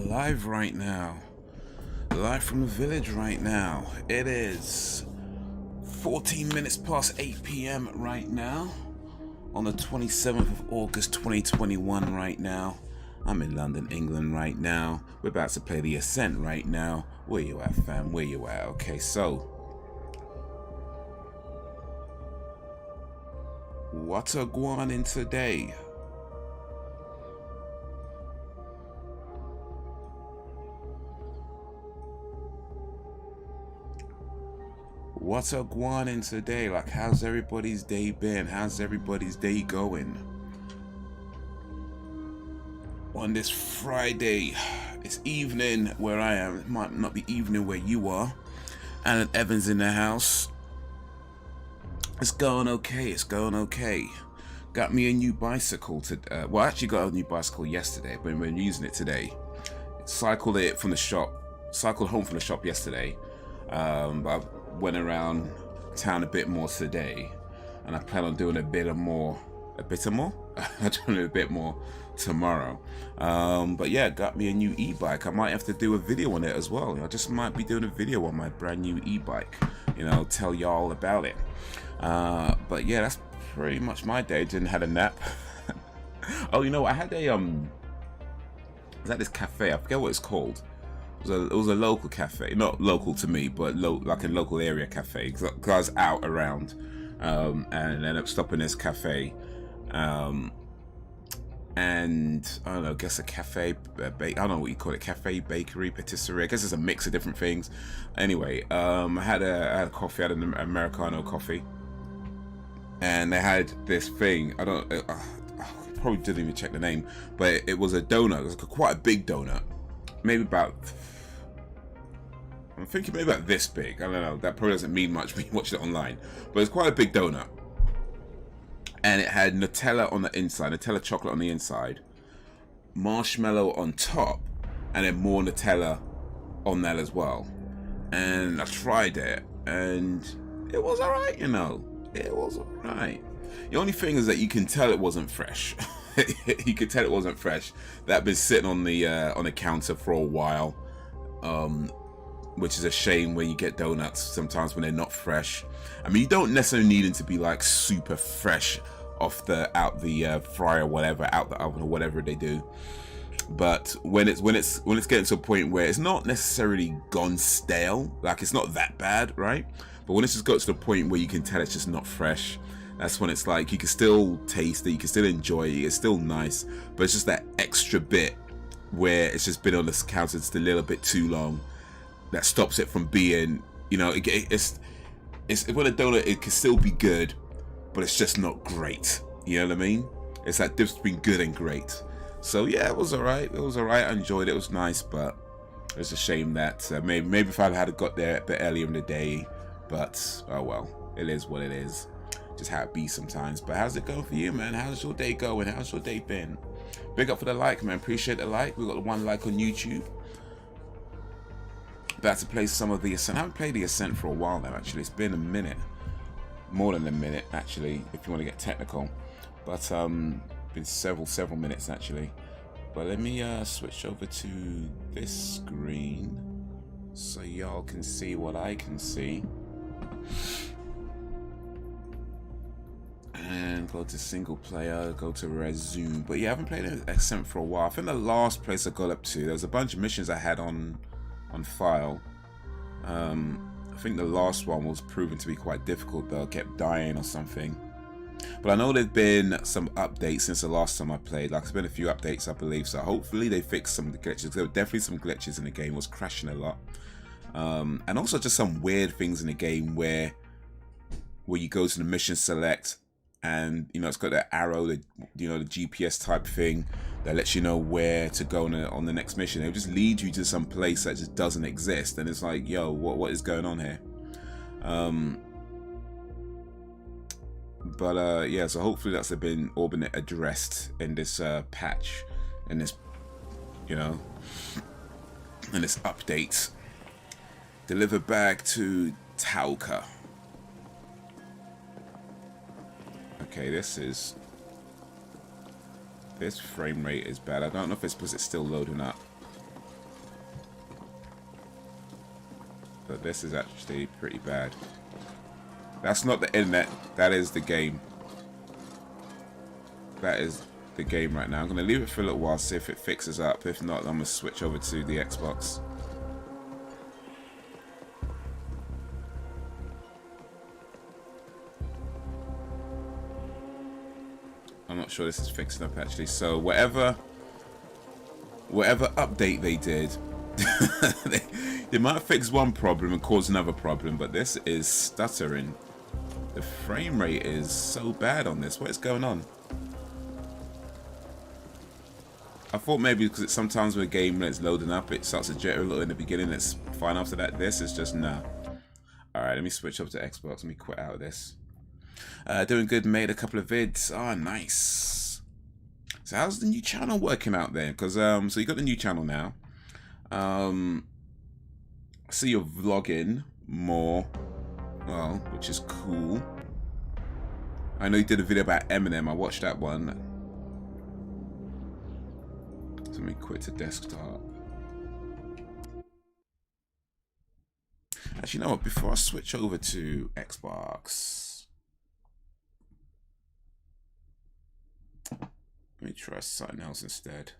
live right now. Live from the village right now. It is 14 minutes past 8 p.m. right now. On the 27th of August 2021 right now. I'm in London, England right now. We're about to play the Ascent right now. Where you at, fam? Where you at? Okay, so what's a going in today? What's a going in today? Like, how's everybody's day been? How's everybody's day going? On this Friday, it's evening where I am. It might not be evening where you are. Alan Evans in the house. It's going okay. It's going okay. Got me a new bicycle today. Well, I actually got a new bicycle yesterday, but we're using it today. Cycled it from the shop. Cycled home from the shop yesterday. But I went around town a bit more today, and I plan on doing a bit more tomorrow. But yeah, got me a new e-bike. I might have to do a video on it as well. I just might be doing a video on my brand new e-bike, you know, tell y'all about it. But yeah, that's pretty much my day. Didn't have a nap. Oh, you know, I had a I was at this cafe, I forget what it's called. It was a local cafe, not local to me, but like a local area cafe, because I was out around, and ended up stopping this cafe, and I don't know, I guess a cafe, I don't know what you call it, cafe, bakery, patisserie, I guess it's a mix of different things. Anyway, I had a coffee, I had an Americano coffee, and they had this thing, I probably didn't even check the name, but it was a donut. It was quite a big donut, maybe about, I'm thinking maybe about this big. I don't know, that probably doesn't mean much when you watch it online, but it's quite a big donut, and it had Nutella on the inside, Nutella chocolate on the inside, marshmallow on top, and then more Nutella on that as well. And I tried it, and it was alright, you know. It was alright. The only thing is that you can tell it wasn't fresh. You could tell it wasn't fresh. That had been sitting on the counter for a while, which is a shame when you get donuts sometimes when they're not fresh. I mean, you don't necessarily need them to be like super fresh out the fryer or whatever, out the oven or whatever they do. But when it's getting to a point where it's not necessarily gone stale, like it's not that bad, right? But when it's just got to the point where you can tell it's just not fresh, that's when it's like you can still taste it, you can still enjoy it, it's still nice, but it's just that extra bit where it's just been on this counter just a little bit too long that stops it from being, you know, it's when a donut, it can still be good, but it's just not great. You know what I mean? It's that difference between good and great. So yeah, it was alright. It was alright. I enjoyed it. It was nice, but it's a shame that maybe if I had got there a bit earlier in the day, but oh well, it is what it is. Just how it be sometimes. But how's it going for you, man? How's your day going? How's your day been? Big up for the like, man. Appreciate the like. We got the 1 like on YouTube. About to play some of the Ascent. I haven't played the Ascent for a while now, actually. It's been a minute. More than a minute, actually, if you want to get technical. But been several minutes, actually. But let me switch over to this screen so y'all can see what I can see. And go to single player, go to resume. But yeah, I haven't played Ascent for a while. I think the last place I got up to, there was a bunch of missions I had on file. I think the last one was proven to be quite difficult though. I kept dying or something. But I know there's been some updates since the last time I played. Like, there's been a few updates, I believe. So hopefully they fixed some of the glitches. There were definitely some glitches in the game. It was crashing a lot. And also just some weird things in the game where you go to the mission select, and you know it's got that arrow, the GPS type thing that lets you know where to go on the next mission. It'll just lead you to some place that just doesn't exist, and it's like, yo, what is going on here? But yeah, so hopefully that's all been addressed in this patch, in this, you know, in this update. Deliver bag to Tauka. Okay, this frame rate is bad. I don't know if it's because it's still loading up. this is actually pretty bad. That's not the internet. That is the game. That is the game right now. I'm going to leave it for a little while, see if it fixes up. If not, I'm going to switch over to the Xbox. I'm not sure this is fixing up actually. So whatever update they did, they might fix one problem and cause another problem, but this is stuttering. The frame rate is so bad on this. What is going on? I thought maybe because it's sometimes with a game when it's loading up, it starts to jitter a little in the beginning. It's fine after that. This is just nah. Alright, let me switch up to Xbox. Let me quit out of this. Doing good, made a couple of vids. Oh, nice. So how's the new channel working out there? Because so you got the new channel now. I see you're vlogging more. Well, which is cool. I know you did a video about Eminem. I watched that one. So let me quit to desktop. Actually, you know what? Before I switch over to Xbox, let me try something else instead.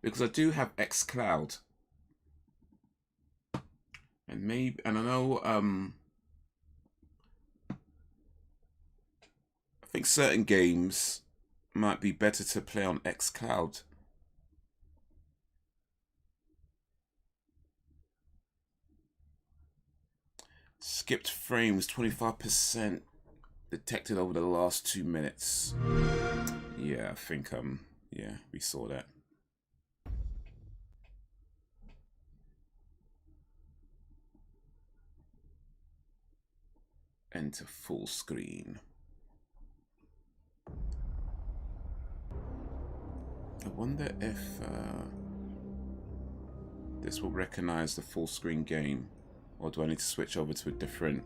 Because I do have xCloud, and I know I think certain games might be better to play on xCloud. Skipped frames 25% detected over the last 2 minutes. Yeah, I think yeah, we saw that. Enter full screen. I wonder if this will recognize the full screen game, or do I need to switch over to a different?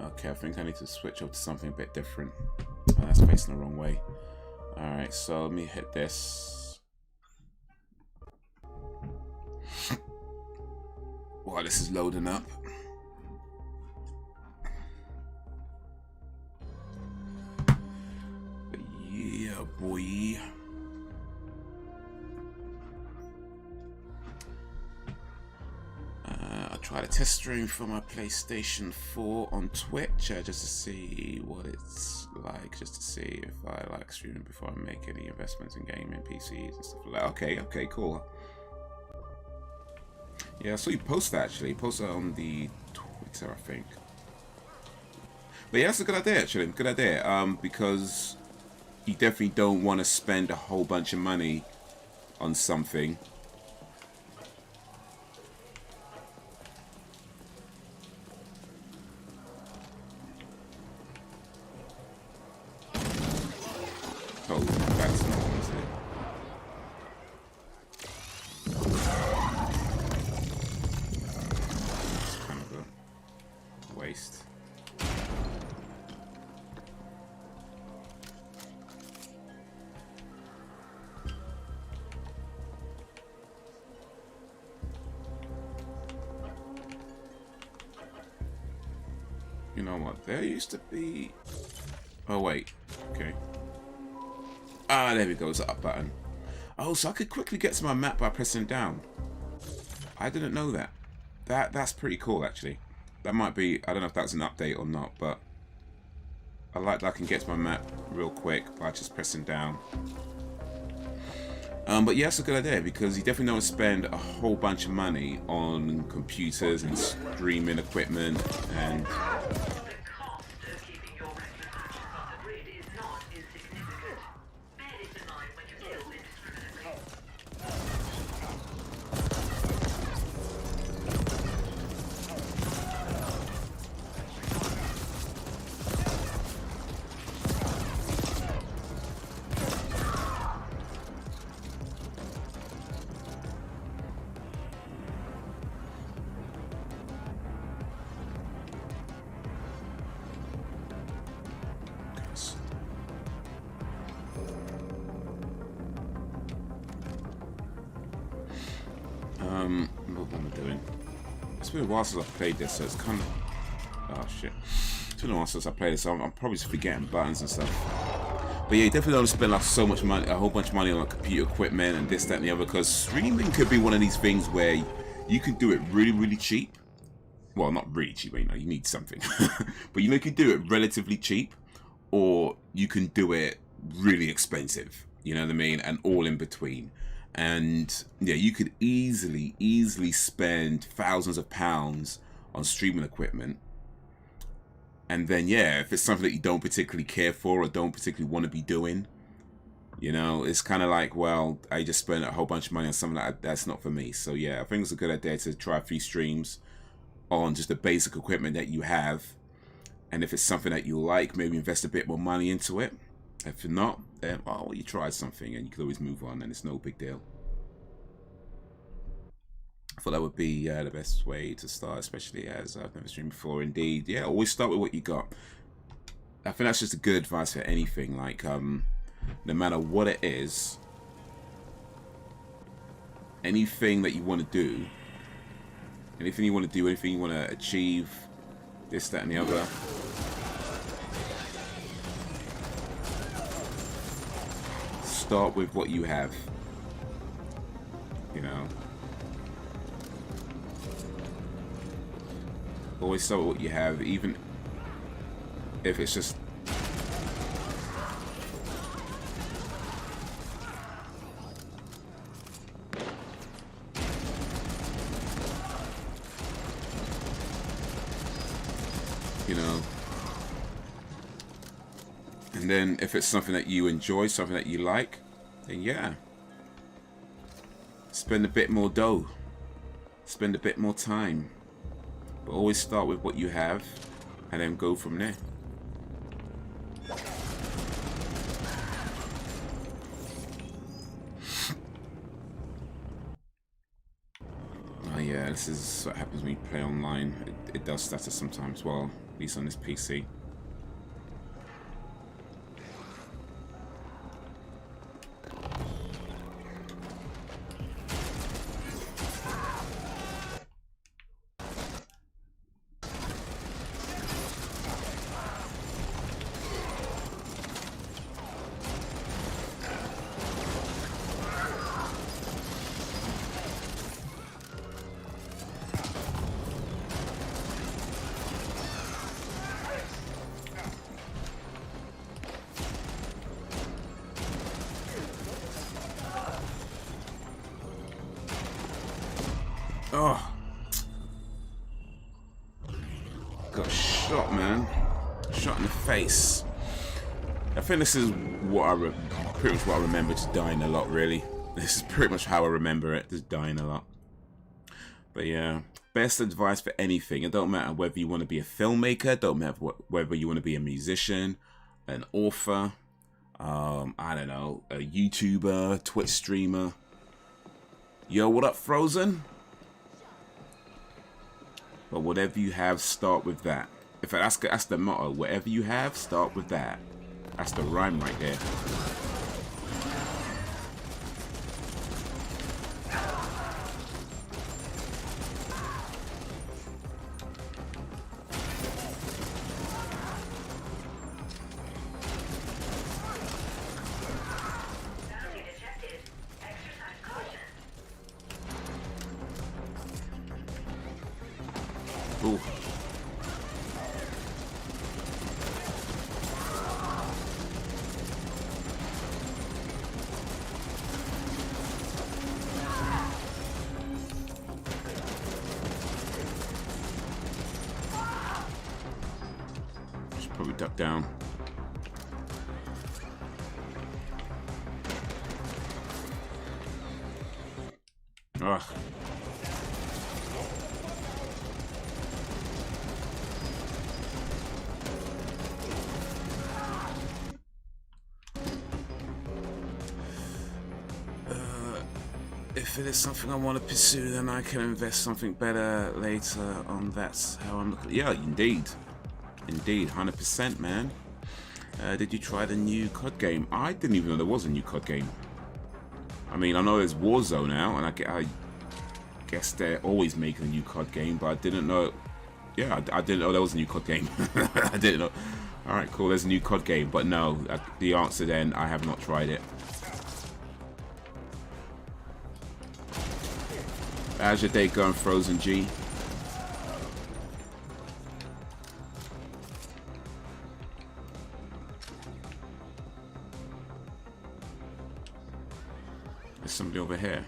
Okay, I think I need to switch over to something a bit different. Oh, that's facing the wrong way. Alright, so let me hit this. While this is loading up. Yeah, boy. I tried a test stream for my PlayStation 4 on Twitch just to see what it's like, just to see if I like streaming before I make any investments in gaming PCs and stuff like that. Okay, cool. Yeah, I saw you post that actually. Post that on the Twitter, I think. But yeah, that's a good idea actually. Good idea. Because you definitely don't want to spend a whole bunch of money on something. Oh, that's not what I said. It's kind of a waste. You know what? There used to be... Oh, wait. Okay. Ah, there we go. It's the up button. Oh, so I could quickly get to my map by pressing down. I didn't know that. That's pretty cool, actually. That might be... I don't know if that's an update or not, but... I like that I can get to my map real quick by just pressing down. But yeah, it's a good idea, because you definitely don't want to spend a whole bunch of money on computers and streaming equipment and... What am I doing? It's been a while since I've played this, so it's kind of... Oh, shit. It's been a while since I played this, so I'm probably just forgetting buttons and stuff. But yeah, you definitely don't spend like so much money, a whole bunch of money on like computer equipment and this, that, and the other, because streaming could be one of these things where you can do it really, really cheap. Well, not really cheap, you know, you need something. But you know, you can do it relatively cheap, or you can do it really expensive, you know what I mean, and all in between. And yeah, you could easily spend thousands of pounds on streaming equipment. And then, yeah, if it's something that you don't particularly care for or don't particularly want to be doing, you know, it's kind of like, well, I just spent a whole bunch of money on something that's not for me. So, yeah, I think it's a good idea to try a few streams on just the basic equipment that you have. And if it's something that you like, maybe invest a bit more money into it. If not, then, well, you tried something and you could always move on and it's no big deal. I thought that would be the best way to start, especially as I've never streamed before. Indeed, yeah, always start with what you got. I think that's just a good advice for anything. Like, no matter what it is, anything that you want to do, anything you want to achieve, this, that, and the other. Start with what you have, you know. Always start with what you have, even if it's just you know. And then if it's something that you enjoy, something that you like, then yeah, spend a bit more dough, spend a bit more time. But always start with what you have and then go from there. Oh yeah, this is what happens when you play online. It does stutter sometimes, well, at least on this PC. Oh, got shot, man. Shot in the face. I think this is what pretty much what I remember, just dying a lot, really. This is pretty much how I remember it, just dying a lot. But yeah, best advice for anything. It don't matter whether you want to be a filmmaker, it don't matter whether you want to be a musician, an author, I don't know, a YouTuber, Twitch streamer. Yo, what up, Frozen? But whatever you have, start with that. In fact, that's the motto. Whatever you have, start with that. That's the rhyme right there. Ooh. Should probably duck down. Ugh. If it is something I want to pursue, then I can invest something better later on. That's how I'm looking. Yeah, indeed. Indeed, 100%, man. Did you try the new COD game? I didn't even know there was a new COD game. I mean, I know there's Warzone now, and I guess they're always making a new COD game, but I didn't know. Yeah, I didn't know there was a new COD game. I didn't know. All right, cool. There's a new COD game, but no. The answer then, I have not tried it. How's your day going, Frozen G? There's somebody over here.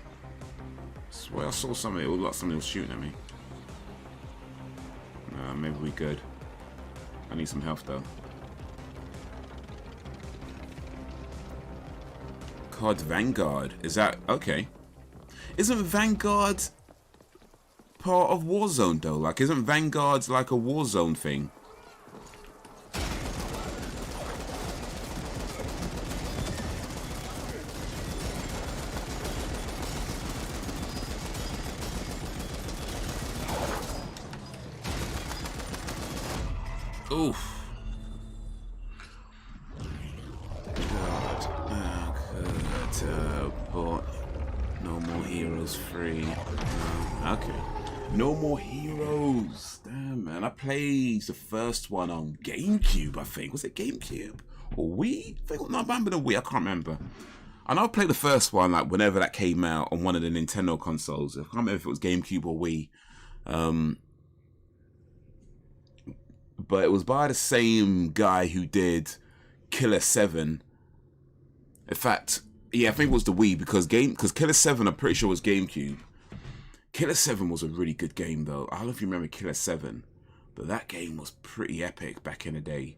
I swear I saw somebody. It looked like somebody was shooting at me. Maybe we're good. I need some health though. COD Vanguard. Is that okay? Isn't Vanguard part of Warzone though? Like, isn't Vanguard like a Warzone thing? Oof. God. Good. But no more heroes free. No. Okay. No more heroes. Damn, man. I played the first one on GameCube, I think. Was it GameCube? Or Wii? No, I remember the Wii. I can't remember. I know I played the first one like whenever that came out on one of the Nintendo consoles. I can't remember if it was GameCube or Wii. But it was by the same guy who did Killer 7. In fact, yeah, I think it was the Wii because Killer 7, I'm pretty sure was GameCube. Killer 7 was a really good game though. I don't know if you remember Killer 7, but that game was pretty epic back in the day.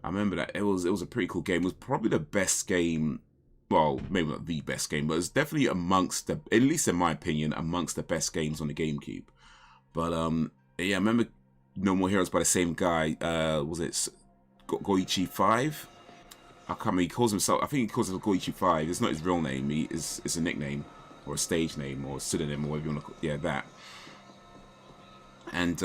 I remember that it was a pretty cool game. It was probably the best game. Well, maybe not the best game, but it's definitely amongst the, at least in my opinion, amongst the best games on the GameCube. But yeah, I remember No More Heroes by the same guy. Was it Goichi 5? I can't remember. He calls himself. I think he calls himself Goichi 5. It's not his real name. It's a nickname or a stage name or a pseudonym or whatever you want to call. Yeah, that. And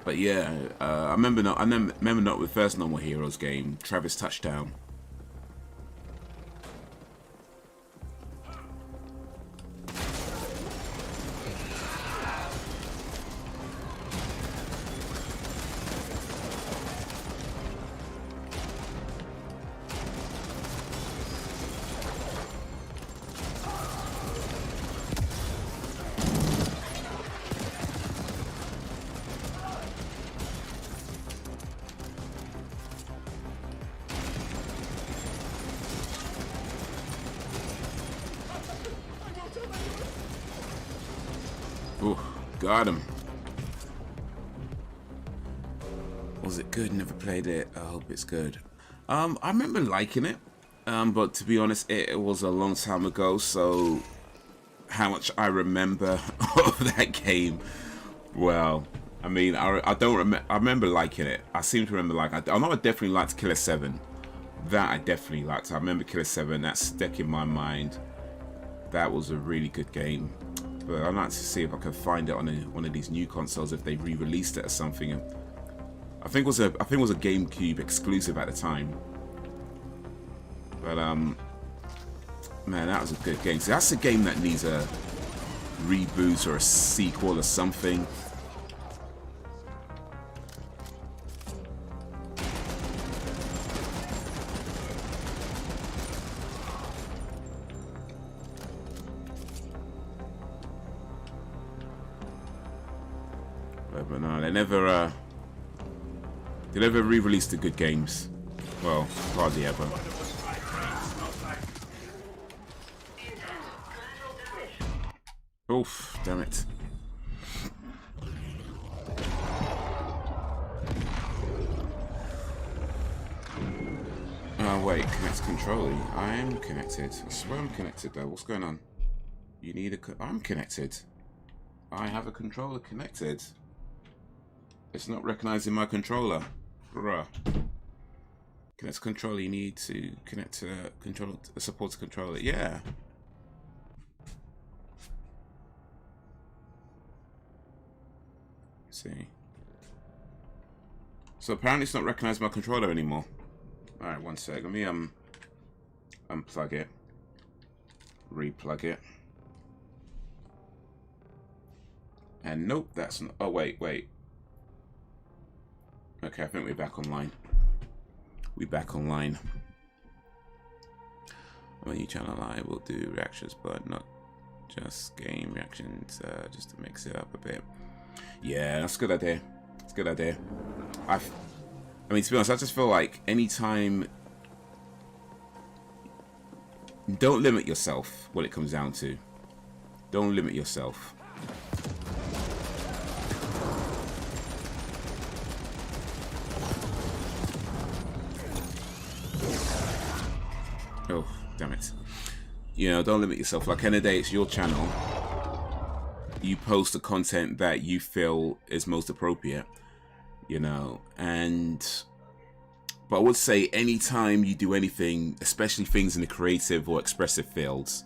but yeah, I remember not with the first No More Heroes game, Travis Touchdown. Ooh, got him. Was it good? Never played it. I hope it's good. I remember liking it, but to be honest, it was a long time ago. So, how much I remember of that game? Well, I mean, I don't remember. I remember liking it. I seem to remember I know I definitely liked Killer 7. That I definitely liked. I remember Killer 7. That's stuck in my mind. That was a really good game. But I'd like to see if I can find it on one of these new consoles if they re-released it or something. I think it was a GameCube exclusive at the time. But man, that was a good game. So that's a game that needs a reboot or a sequel or something. But no, they never re-released the good games. Well, hardly ever. Oof, damn it. Wait, connect controller. I am connected. I swear I'm connected though. What's going on? You need I'm connected. I have a controller connected. It's not recognizing my controller. Bruh. Connect to controller. You need to connect to controller, support controller. Yeah. Let's see. So apparently it's not recognizing my controller anymore. Alright, one sec. Let me unplug it. Replug it. And nope, that's not... Oh, wait. Okay, I think we're back online. We're back online. On your channel, I will do reactions, but not just game reactions, just to mix it up a bit. Yeah, that's a good idea. It's a good idea. I mean, to be honest, I just feel like anytime... Don't limit yourself, what it comes down to. Don't limit yourself. Oh, damn it. You know, don't limit yourself. Like, end of the day, it's your channel. You post the content that you feel is most appropriate, you know, but I would say anytime you do anything, especially things in the creative or expressive fields,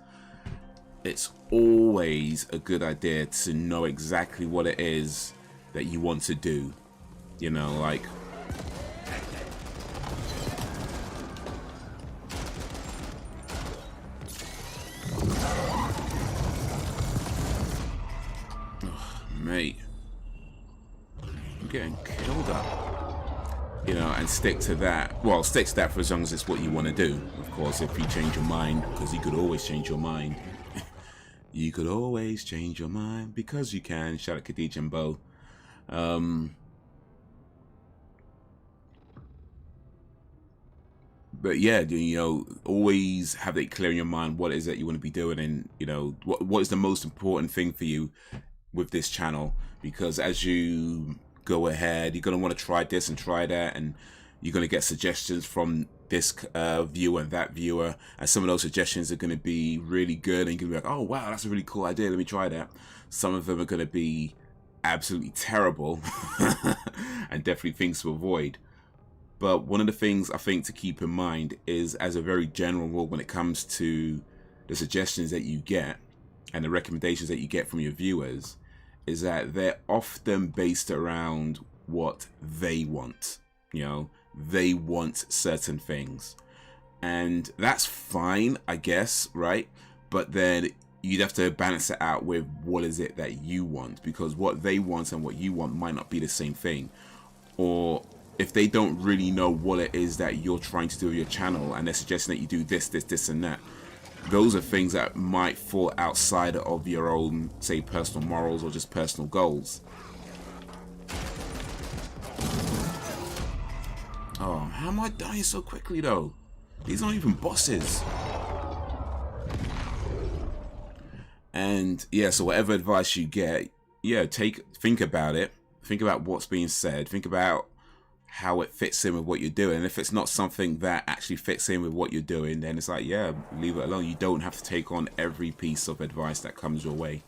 it's always a good idea to know exactly what it is that you want to do, you know, like... Mate, I'm getting killed up, you know, and stick to that. Well, stick to that for as long as it's what you want to do. Of course, if you change your mind, because you could always change your mind. You could always change your mind because you can. Shout out Khadija and Bo. But yeah, you know, always have it clear in your mind what it is that you want to be doing, and you know what is the most important thing for you with this channel, because as you go ahead, you're going to want to try this and try that, and you're going to get suggestions from this viewer and that viewer, and some of those suggestions are going to be really good, and you're going to be like, oh wow, that's a really cool idea, let me try that. Some of them are going to be absolutely terrible and definitely things to avoid. But one of the things I think to keep in mind is, as a very general rule, when it comes to the suggestions that you get and the recommendations that you get from your viewers, is that they're often based around what they want. You know, they want certain things. And that's fine, I guess, right? But then you'd have to balance it out with what is it that you want, because what they want and what you want might not be the same thing. Or if they don't really know what it is that you're trying to do with your channel and they're suggesting that you do this, this, and that, those are things that might fall outside of your own, say, personal morals or just personal goals. Oh, how am I dying so quickly though? These aren't even bosses. And yeah, so whatever advice you get, yeah, think about it. Think about what's being said. Think about how it fits in with what you're doing. And if it's not something that actually fits in with what you're doing, then it's like, yeah, leave it alone. You don't have to take on every piece of advice that comes your way.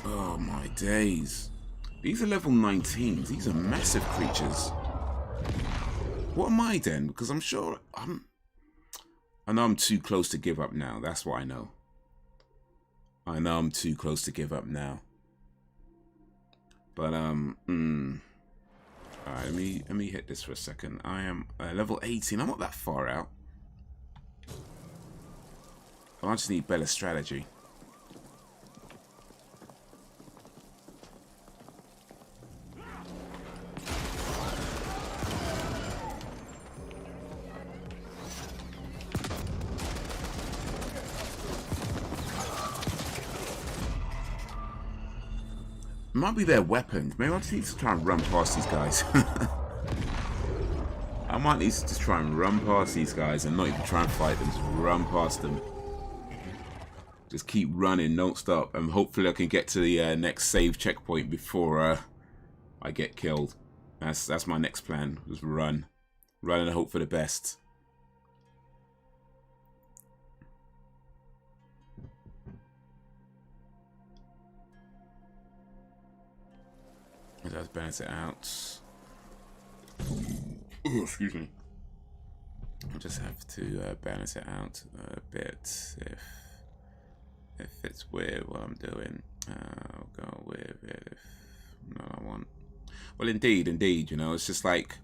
Oh my days. These are level 19s. These are massive creatures. What am I then? Because I'm sure I know I'm too close to give up now. That's what I know. I know I'm too close to give up now. But alright, let me hit this for a second. I am level 18. I'm not that far out. I just need better strategy. Might be their weapons. Maybe I just need to try and run past these guys. I might need to just try and run past these guys and not even try and fight them. Just run past them. Just keep running, don't stop, and hopefully I can get to the next save checkpoint before I get killed. That's my next plan. Just run and hope for the best. Let's balance it out. Ooh, excuse me. just have to balance it out a bit. If it's weird what I'm doing, I'll go with it. If not, I want. Well, indeed, you know, it's just like,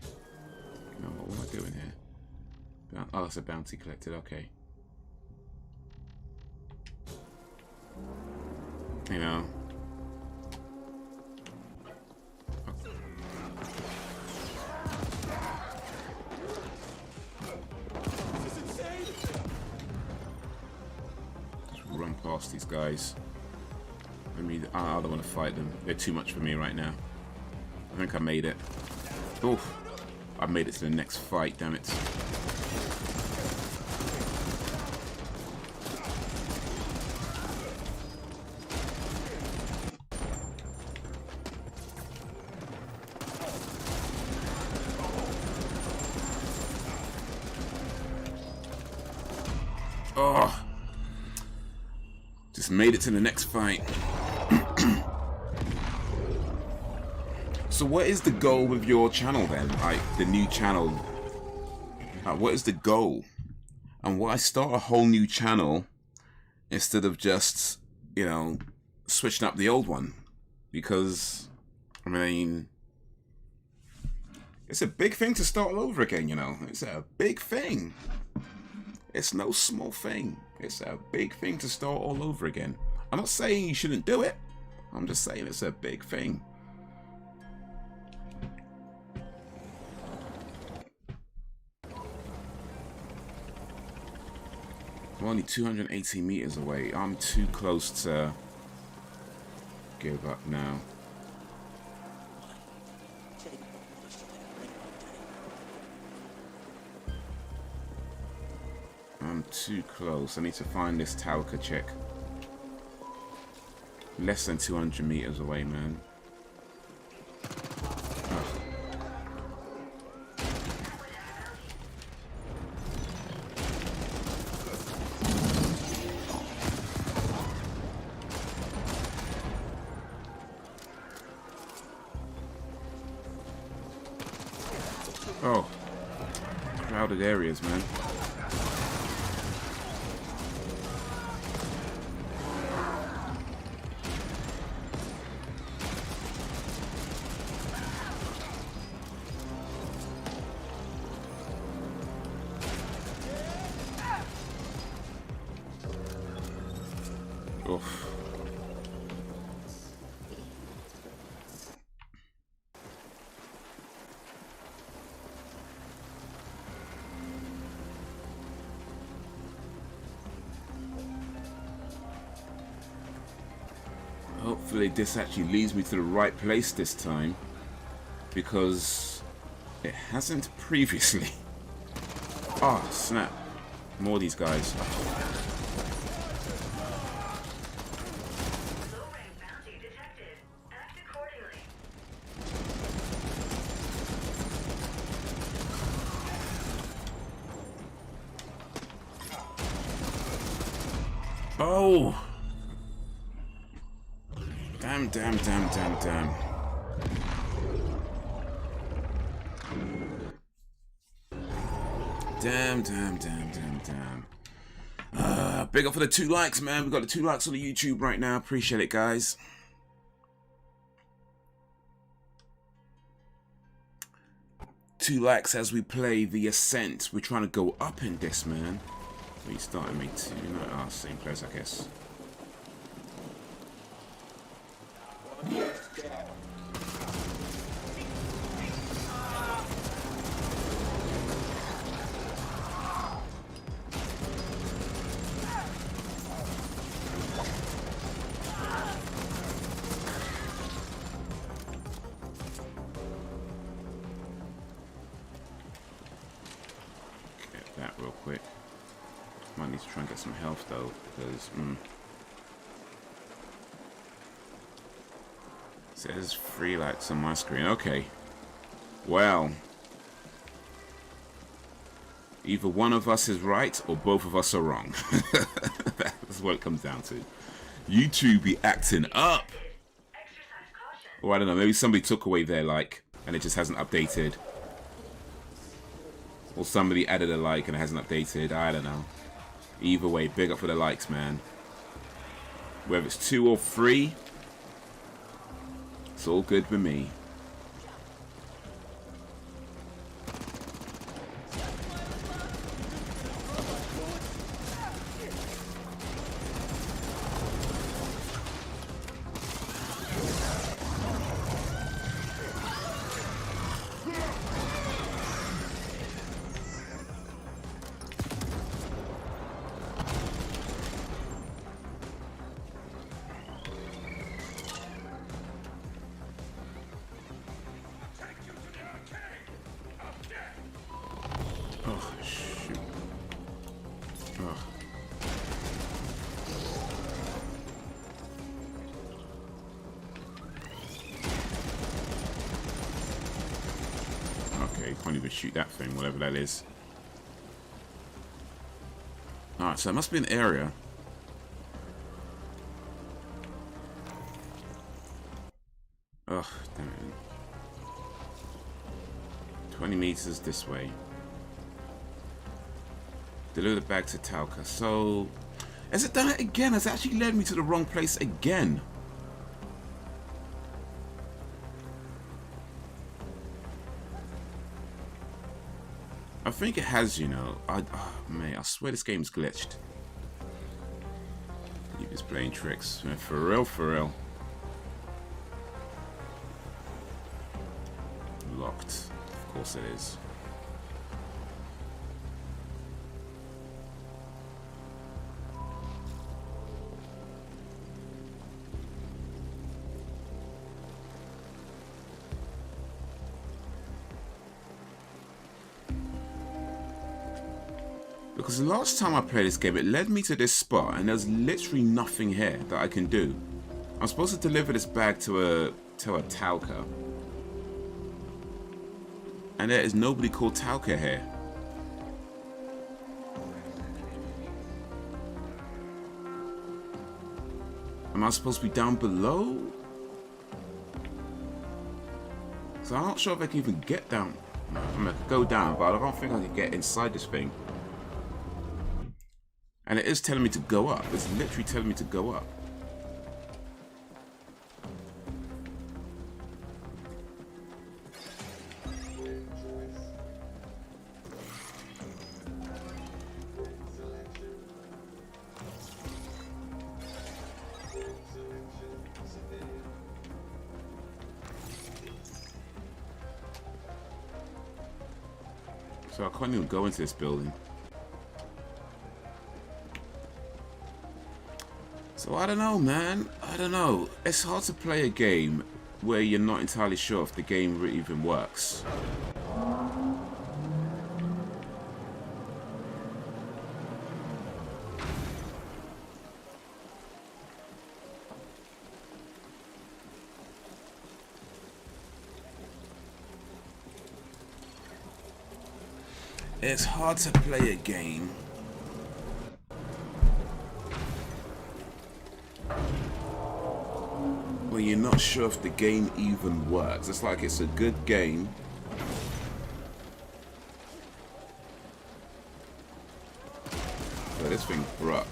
you know, what am I doing here? Oh, it's a bounty collected. Okay. You know. Run past these guys. I don't want to fight them. They're too much for me right now. I think I made it. Oof. I made it to the next fight, damn it. Oh. Just made it to the next fight. So what is the goal with your channel then? Like the new channel, what is the goal? And why start a whole new channel instead of just, you know, switching up the old one? Because, I mean, it's a big thing to start all over again, you know. It's a big thing. It's no small thing. It's a big thing to start all over again. I'm not saying you shouldn't do it. I'm just saying it's a big thing. I'm only 280 meters away. I'm too close to give up now. I'm too close. I need to find this Talca check. Less than 200 meters away, man. Oh, crowded areas, man. Oof. Hopefully this actually leads me to the right place this time, because it hasn't previously. Oh snap, more of these guys. Oh! Damn. Damn. Big up for the 2 likes, man. We got the 2 likes on the YouTube right now. Appreciate it, guys. Two likes as we play the Ascent. We're trying to go up in this, man. What are you starting me to? You know, same place, I guess. Real quick. Might need to try and get some health though, because it says 3 lights on my screen. Okay. Well, either one of us is right or both of us are wrong. That's what it comes down to. YouTube be acting up. Or I don't know, maybe somebody took away their like and it just hasn't updated. Or somebody added a like and it hasn't updated. I don't know. Either way, big up for the likes, man. Whether it's 2 or 3, it's all good with me. Oh, shoot. Oh. Okay, can't even shoot that thing, whatever that is. Alright, so it must be an area. Ugh, damn it. 20 meters this way. Deliver the bag to Talca. So, has it done it again? Has it actually led me to the wrong place again? I think it has, you know. Oh, mate, I swear this game's glitched. You're just playing tricks. For real, for real. Locked. Of course it is. Because the last time I played this game, it led me to this spot, and there's literally nothing here that I can do. I'm supposed to deliver this bag to a Talca, and there is nobody called Talca here. Am I supposed to be down below? So I'm not sure if I can even get down. I'm gonna go down, but I don't think I can get inside this thing. And it is telling me to go up. It's literally telling me to go up. So I can't even go into this building. So I don't know, man. I don't know. It's hard to play a game where you're not entirely sure if the game really even works. It's hard to play a game when you're not sure if the game even works. It's like it's a good game, but this thing broke.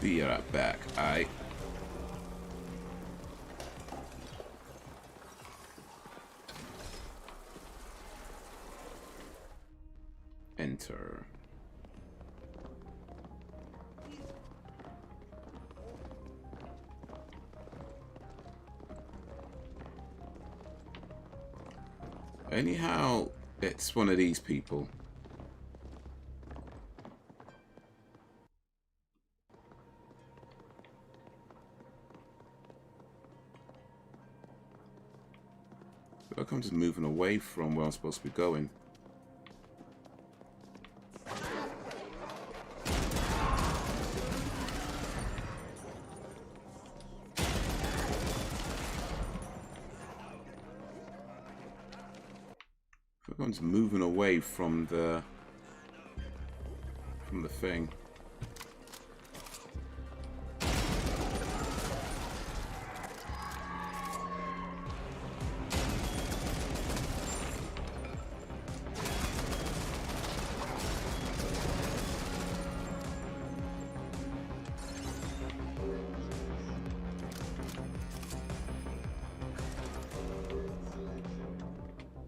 Be right back, aight? Enter. Anyhow, it's one of these people. Look, I'm just moving away from where I'm supposed to be going. I'm just moving away from the from the thing.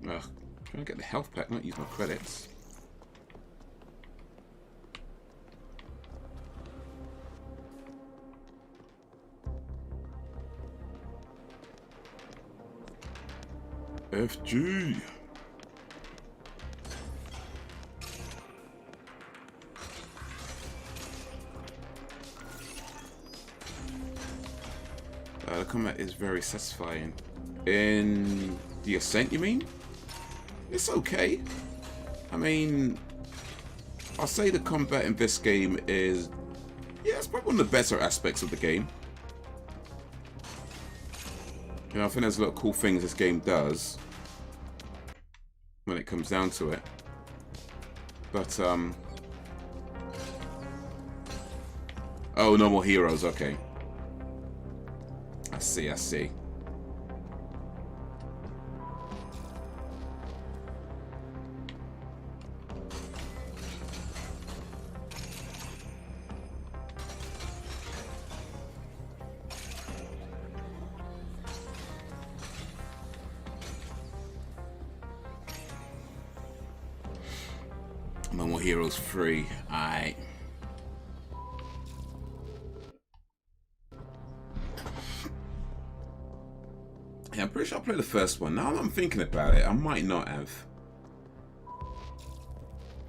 Ugh, trying to get the health pack, not use my credits. FG. The combat is very satisfying. In the Ascent, you mean? It's okay. I mean, I'll say the combat in this game is, yeah, it's probably one of the better aspects of the game. You know, I think there's a lot of cool things this game does when it comes down to it. But, oh, no more heroes, okay. I see, I see. No more heroes free. Alright. Yeah, I'm pretty sure I played the first one. Now that I'm thinking about it, I might not have.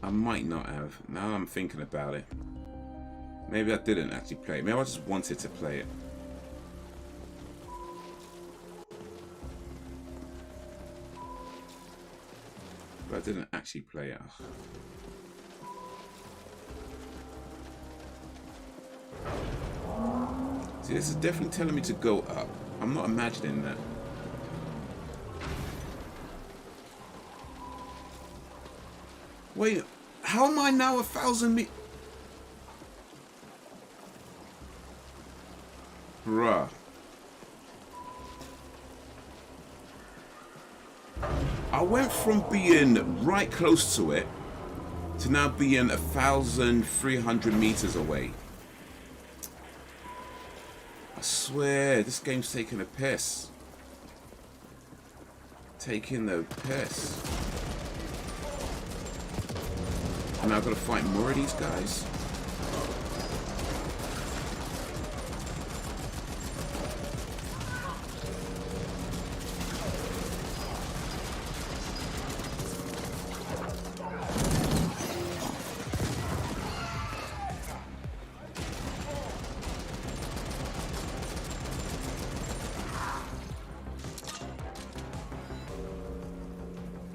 I might not have. Now that I'm thinking about it. Maybe I didn't actually play it. Maybe I just wanted to play it. But I didn't actually play it. See, this is definitely telling me to go up. I'm not imagining that. Wait, how am I now 1,000 meters? Bruh. I went from being right close to it to now being 1,300 meters away. I swear, this game's taking a piss. Taking the piss. And I've got to fight more of these guys.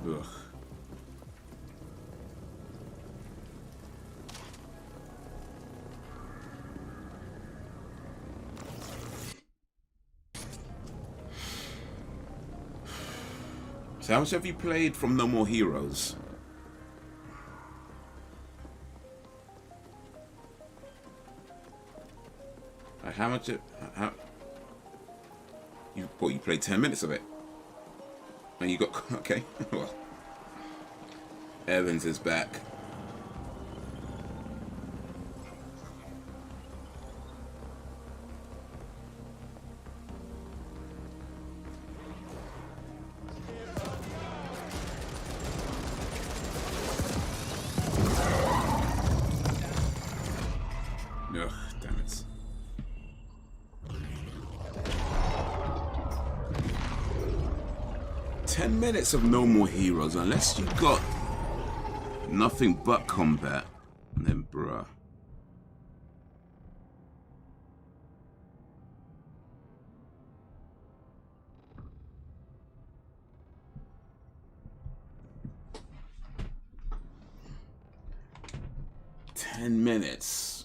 Ugh. So how much have you played from No More Heroes? How much? How? You played 10 minutes of it, and you got okay. Well, Evans is back. Ugh, damn it. "10 minutes of No More Heroes, unless you got nothing but combat, then bruh. "10 minutes.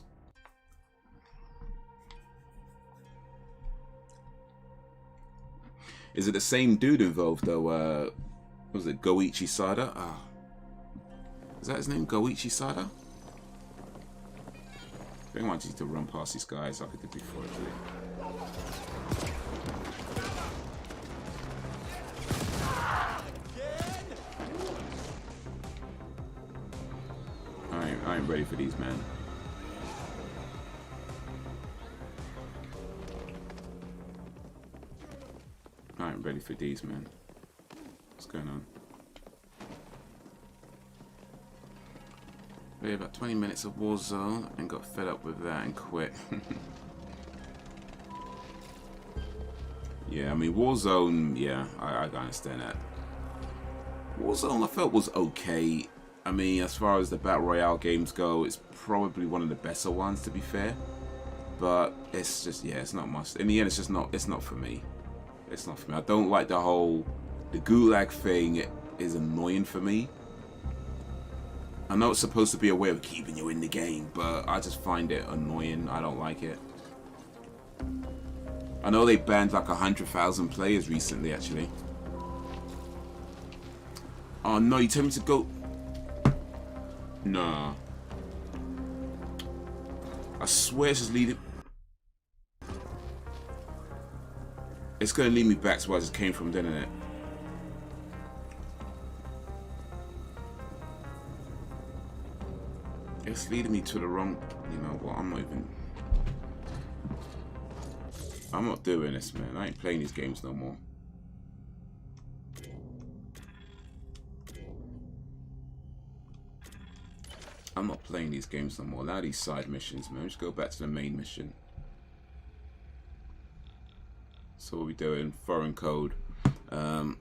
Is it the same dude involved though? What was it Goichi Sada? Ah, is that his name? Goichi Sada? I think I might need to run past these guys like I did before, actually. I ain't ready for these, man. I ain't ready for these, man. What's going on? Played about 20 minutes of Warzone and got fed up with that and quit. Yeah, I mean, Warzone, yeah, I can understand that. Warzone I felt was okay. I mean, as far as the Battle Royale games go, it's probably one of the better ones, to be fair. But it's just, yeah, it's not much. In the end, it's not for me. It's not for me. I don't like the gulag thing is annoying for me. I know it's supposed to be a way of keeping you in the game, but I just find it annoying. I don't like it. I know they banned like 100,000 players recently, actually. Oh no, you tell me to go. Nah. I swear it's just leading. It's gonna lead me back to where I just came from, didn't it? It's leading me to the wrong. You know what? I'm not doing this, man. I ain't playing these games no more. I'm not playing these games no more. Allow these side missions, man. Just go back to the main mission. So what we doing? Foreign code. I'm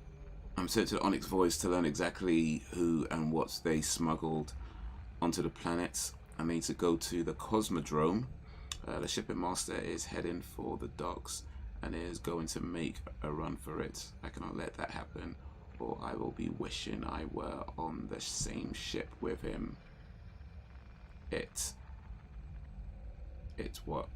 sent to the Onyx Voice to learn exactly who and what they smuggled onto the planet. I need to go to the Cosmodrome. The shipping master is heading for the docks and is going to make a run for it. I cannot let that happen, or I will be wishing I were on the same ship with him. It's what?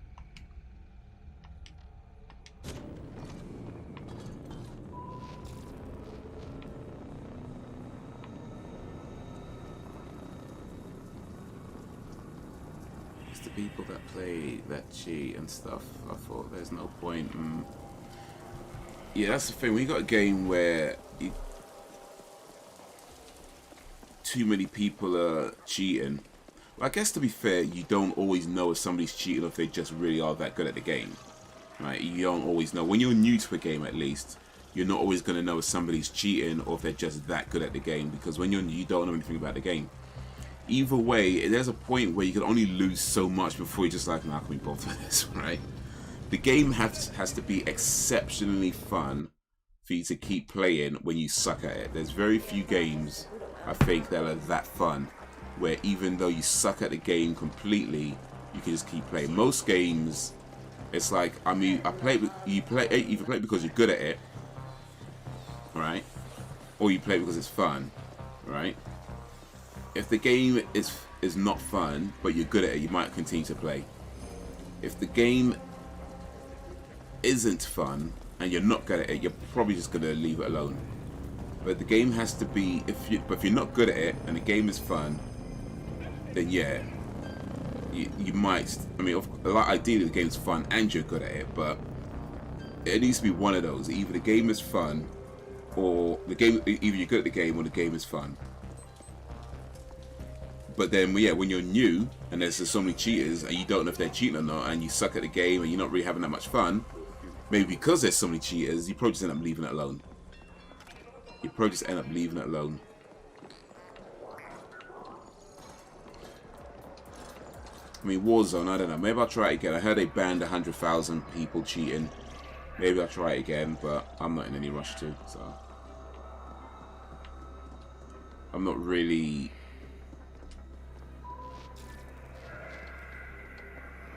It's the people that play, that cheat and stuff. I thought there's no point. Yeah, that's the thing. When you got a game where too many people are cheating. Well, I guess to be fair, you don't always know if somebody's cheating or if they just really are that good at the game. Right? You don't always know. When you're new to a game, at least, you're not always going to know if somebody's cheating or if they're just that good at the game. Because when you're new, you don't know anything about the game. Either way, there's a point where you can only lose so much before you're just like, nah, can we bother with this, right? The game has to be exceptionally fun for you to keep playing when you suck at it. There's very few games, I think, that are that fun, where even though you suck at the game completely, you can just keep playing. Most games, it's like, I mean, you play it because you're good at it, right? Or you play it because it's fun, right? If the game is not fun, but you're good at it, you might continue to play. If the game isn't fun and you're not good at it, you're probably just gonna leave it alone. But the game has to be, if you're not good at it and the game is fun, then yeah, you might. I mean, ideally the game's fun and you're good at it, but it needs to be one of those. Either the game is fun, or either you're good at the game or the game is fun. But then, yeah, when you're new and there's just so many cheaters and you don't know if they're cheating or not, and you suck at the game and you're not really having that much fun, maybe because there's so many cheaters, you probably just end up leaving it alone. You probably just end up leaving it alone. I mean, Warzone, I don't know. Maybe I'll try it again. I heard they banned 100,000 people cheating. Maybe I'll try it again, but I'm not in any rush to, so. I'm not really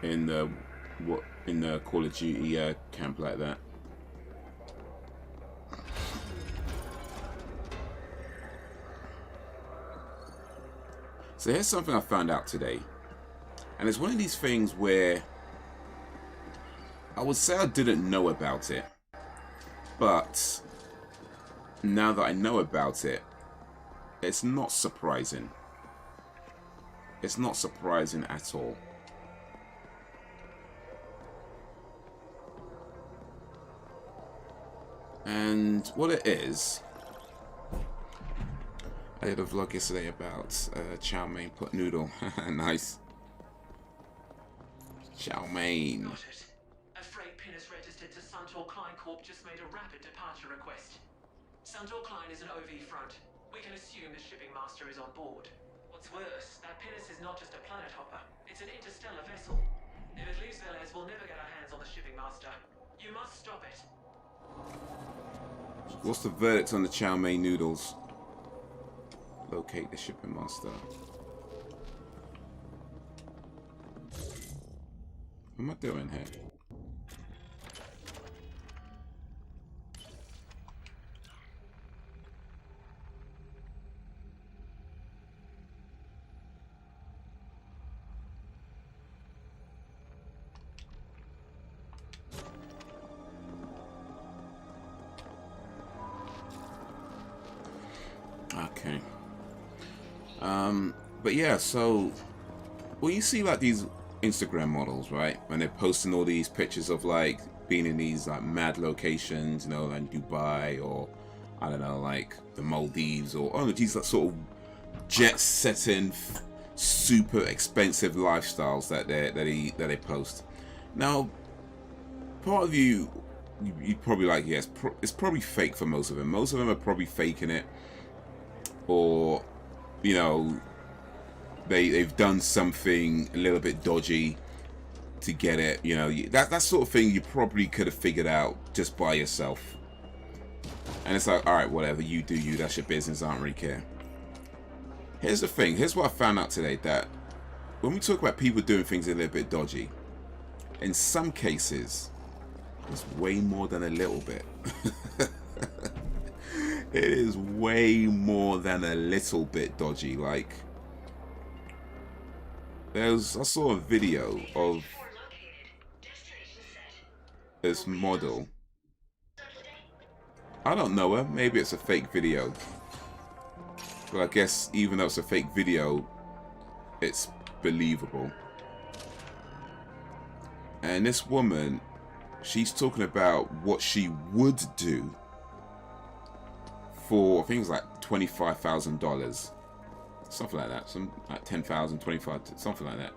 in the Call of Duty camp like that. So here's something I found out today. And it's one of these things where I would say I didn't know about it. But now that I know about it, it's not surprising. It's not surprising at all. And what it is, I did a vlog yesterday about chow mein pot noodle. Nice. Chow mein. A freight pin is registered to Suntor Klein Corp just made a rapid departure request. Suntor Klein is an OV front. We can assume the shipping master is on board. What's worse, that pinnace is not just a planet hopper. It's an interstellar vessel. If it leaves Velez, we'll never get our hands on the shipping master. You must stop it. What's the verdict on the chow mein noodles? Locate the shipping master. What am I doing here? Okay. But yeah, so well, you see like these Instagram models, right? When they're posting all these pictures of like being in these like mad locations, you know, like Dubai or I don't know, like the Maldives or these like sort of jet-setting, super expensive lifestyles that they post. Now, part of you probably like, yes, it's probably fake for most of them. Most of them are probably faking it, or you know, they've done something a little bit dodgy to get it. You know, that sort of thing you probably could have figured out just by yourself. And it's like, all right, whatever, you do you. That's your business. I don't really care. Here's the thing. Here's what I found out today, that when we talk about people doing things a little bit dodgy, in some cases, it's way more than a little bit. It is way more than a little bit dodgy. Like, I saw a video of this model. I don't know her. Maybe it's a fake video. But I guess even though it's a fake video, it's believable. And this woman, she's talking about what she would do for, I think it was like $25,000. Something like that. Some like 10,000, 25, something like that.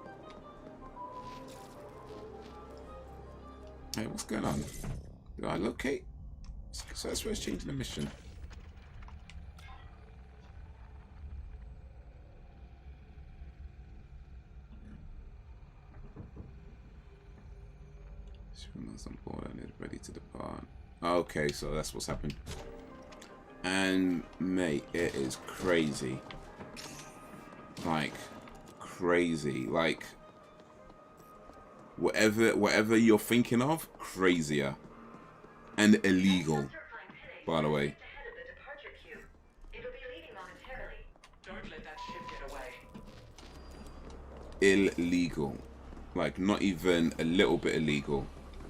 Hey, what's going on? Did I locate? So that's where it's changing the mission. Swimmers on board and is ready to depart. Okay, so that's what's happened. And mate, it is crazy. Like crazy. Like whatever you're thinking of, crazier. And illegal, by the way. Don't let that ship get away. Illegal. Like not even a little bit illegal.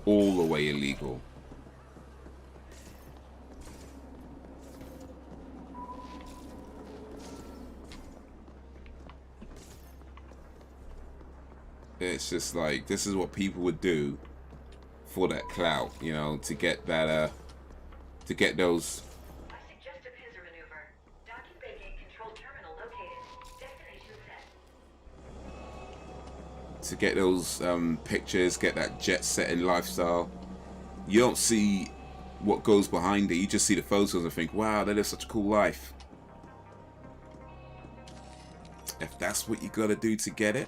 All the way illegal. It's just like, this is what people would do for that clout, you know, to get that, to get those. I suggest a pincer maneuver. Docking bay gate control terminal located. Destination set. To get those pictures, get that jet-setting lifestyle. You don't see what goes behind it. You just see the photos and think, wow, they live such a cool life. If that's what you gotta do to get it,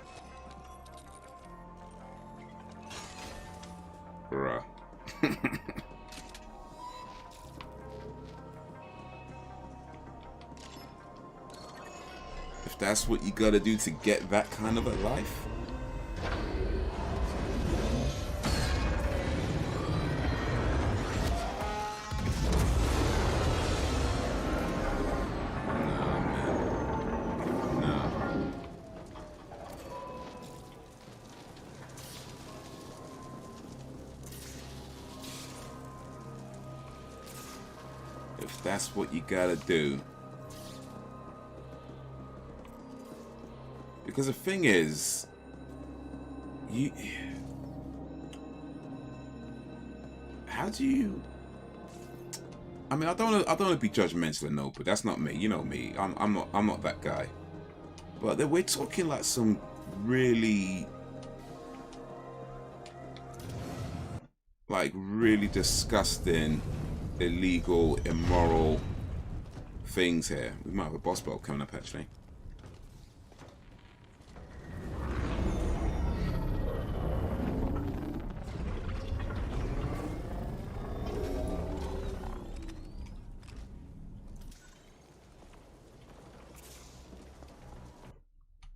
bruh. If that's what you gotta do to get that kind of a life, that's what you gotta do. Because the thing is, how do you I mean, I don't want to be judgmental and no, but that's not me. You know me. I'm not that guy. But then we're talking like some really, really disgusting, illegal, immoral things here. We might have a boss battle coming up actually.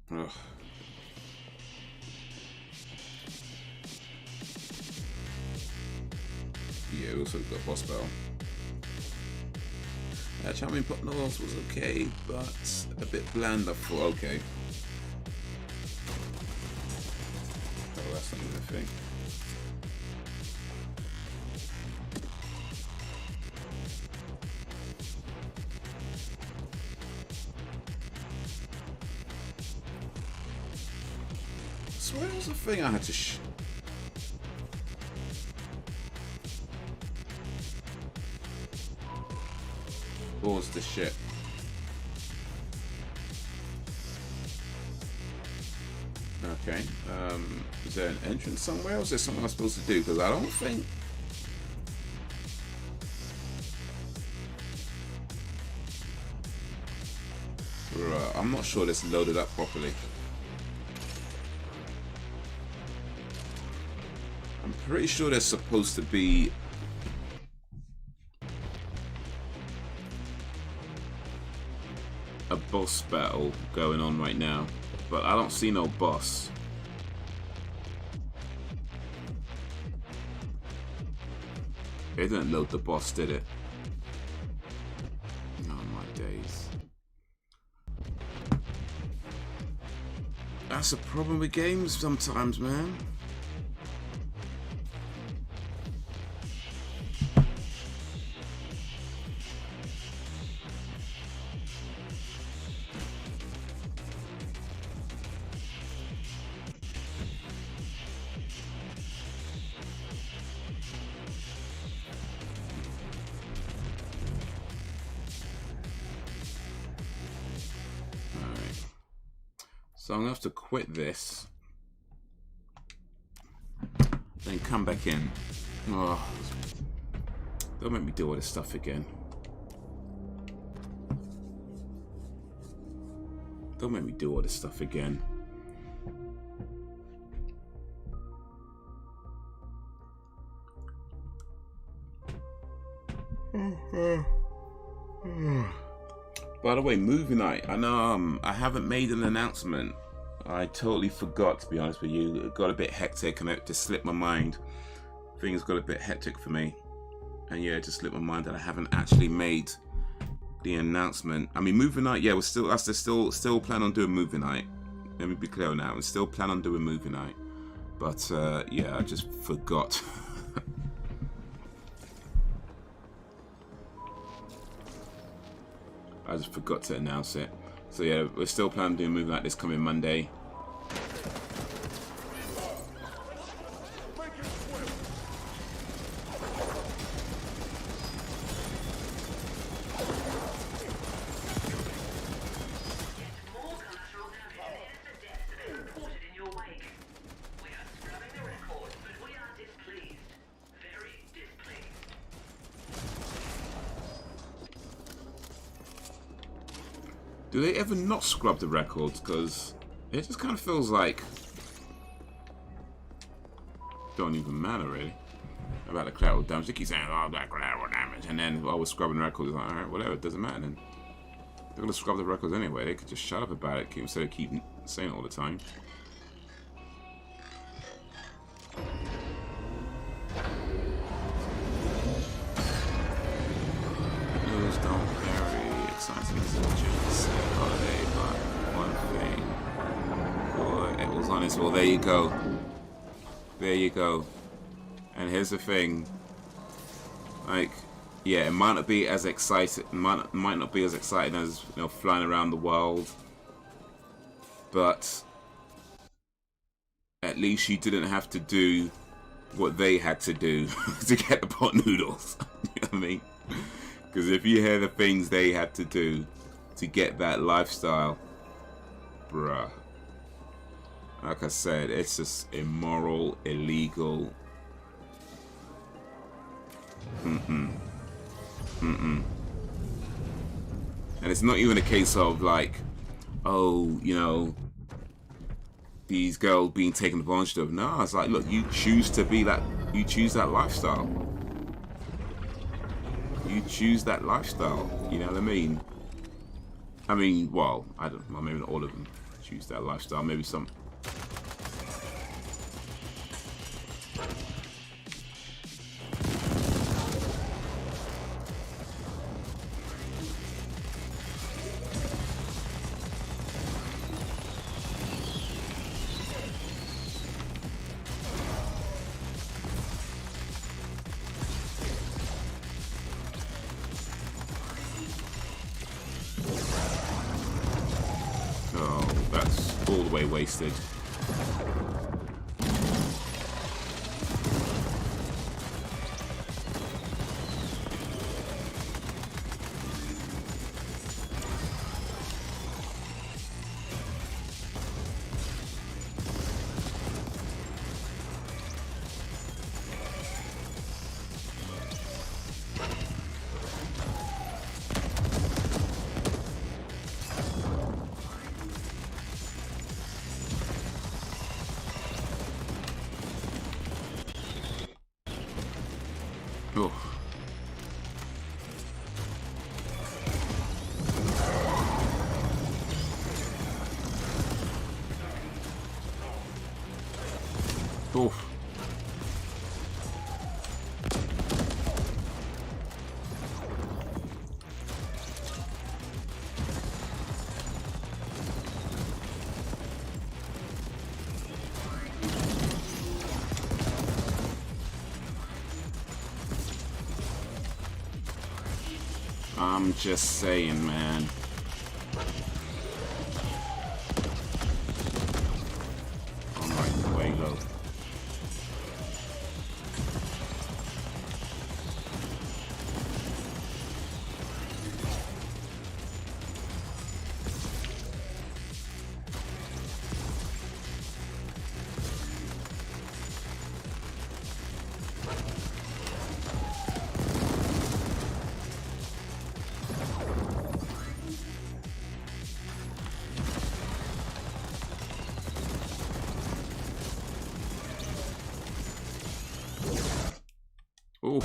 Ugh. Yeah, we also got boss battle. Charming Pop Noodles was okay, but a bit bland. I thought, okay. Oh, that's not even a thing. I swear it was a thing I had to pause the shit. Okay, is there an entrance somewhere, or is there something I'm supposed to do? Because I don't think... Right, I'm not sure this loaded up properly. I'm pretty sure there's supposed to be... a boss battle going on right now, but I don't see no boss. It didn't load the boss, did it? Oh my days. That's a problem with games sometimes, man. So I'm going to have to quit this, then come back in. Oh, don't make me do all this stuff again. Don't make me do all this stuff again. By the way, movie night. I know I haven't made an announcement. I totally forgot, to be honest with you. It got a bit hectic and it just slipped my mind. Things got a bit hectic for me. And yeah, it just slipped my mind that I haven't actually made the announcement. I mean, movie night, yeah, I still plan on doing movie night. Let me be clear now. I still plan on doing movie night. But yeah, I just forgot. I just forgot to announce it. So yeah, we're still planning on doing movie night this coming Monday. Do they ever not scrub the records? Because it just kind of feels like don't even matter really about the collateral damage. They keep saying, "Oh, that collateral damage," and then while we're scrubbing the records, like, all right, whatever, it doesn't matter. Then they're gonna scrub the records anyway. They could just shut up about it instead of keep saying it all the time. News don't carry exciting messages. Holiday, but one thing. Boy, it was honest. Well, there you go. There you go. And here's the thing. Like, yeah, it might not be as exciting. Might not be as exciting as, you know, flying around the world. But at least you didn't have to do what they had to do to get the pot noodles. You know what I mean? Because if you hear the things they had to do to get that lifestyle, bruh. Like I said, it's just immoral, illegal. And it's not even a case of like, oh, you know, these girls being taken advantage of. No, it's like, look, you choose to be that, you choose that lifestyle. You choose that lifestyle, you know what I mean? I mean, well, I don't, well, maybe not all of them choose that lifestyle, maybe some. Wasted. Oh. Oof. I'm just saying, man. I'm like way low. Ooh.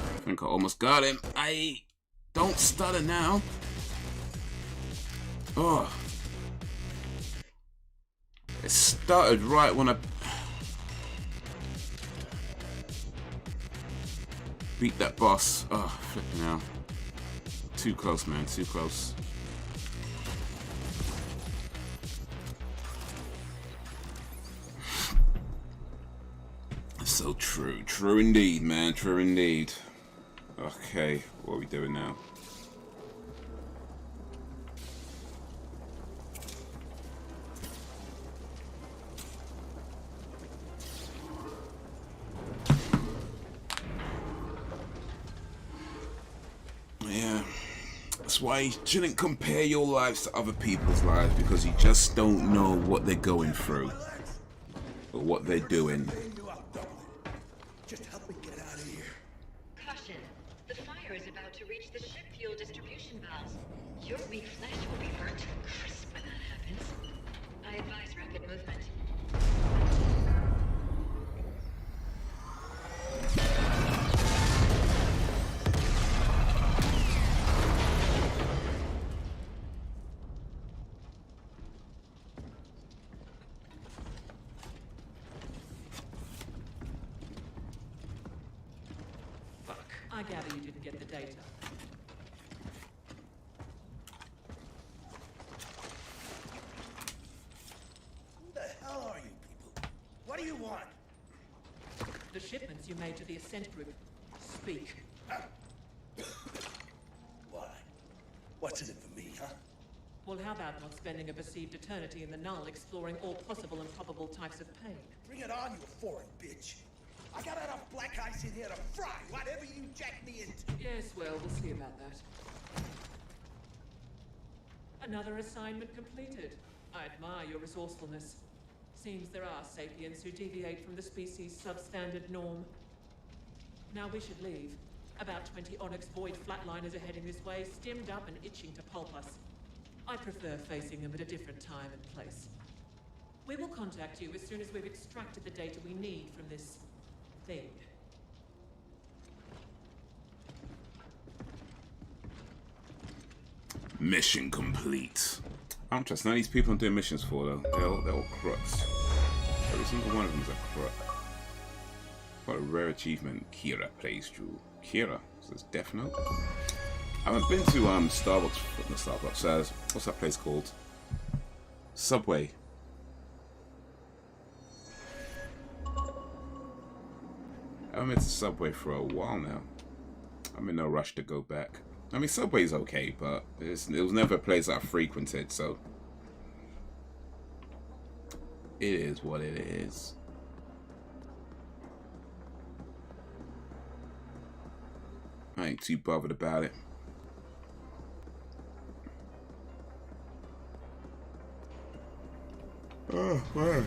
I think I almost got him. I don't stutter now. Oh. It started right when I beat that boss. Oh, flipping out. Too close, man. Too close. So true. True indeed, man. True indeed. Okay, what are we doing now? Yeah, that's why you shouldn't compare your lives to other people's lives, because you just don't know what they're going through or what they're doing. Your weak flesh will be burnt to a crisp when that happens. I gather you didn't get the data. Who the hell are you people? What do you want? The shipments you made to the Ascent group. Speak. Why? What's in it for me, huh? Well, how about not spending a perceived eternity in the null exploring all possible and probable types of pain? Bring it on, you foreign bitch. I got enough black ice in here to fry whatever you jack me into. Yes, well, we'll see about that. Another assignment completed. I admire your resourcefulness. Seems there are sapiens who deviate from the species' substandard norm. Now we should leave. About 20 Onyx Void flatliners are heading this way, stimmed up and itching to pulp us. I prefer facing them at a different time and place. We will contact you as soon as we've extracted the data we need from this thing. Mission complete. I don't trust none of these people I'm doing missions for though. They're all crooks. Every single one of them is a crook. What a rare achievement. Kira plays Drew. Kira? So it's Death Note? I haven't been to Starbucks, not Starbucks, what's that place called? Subway. I haven't been to Subway for a while now. I'm in no rush to go back. I mean, Subway's okay, but it was never a place I frequented, so it is what it is. I ain't too bothered about it. Oh, man.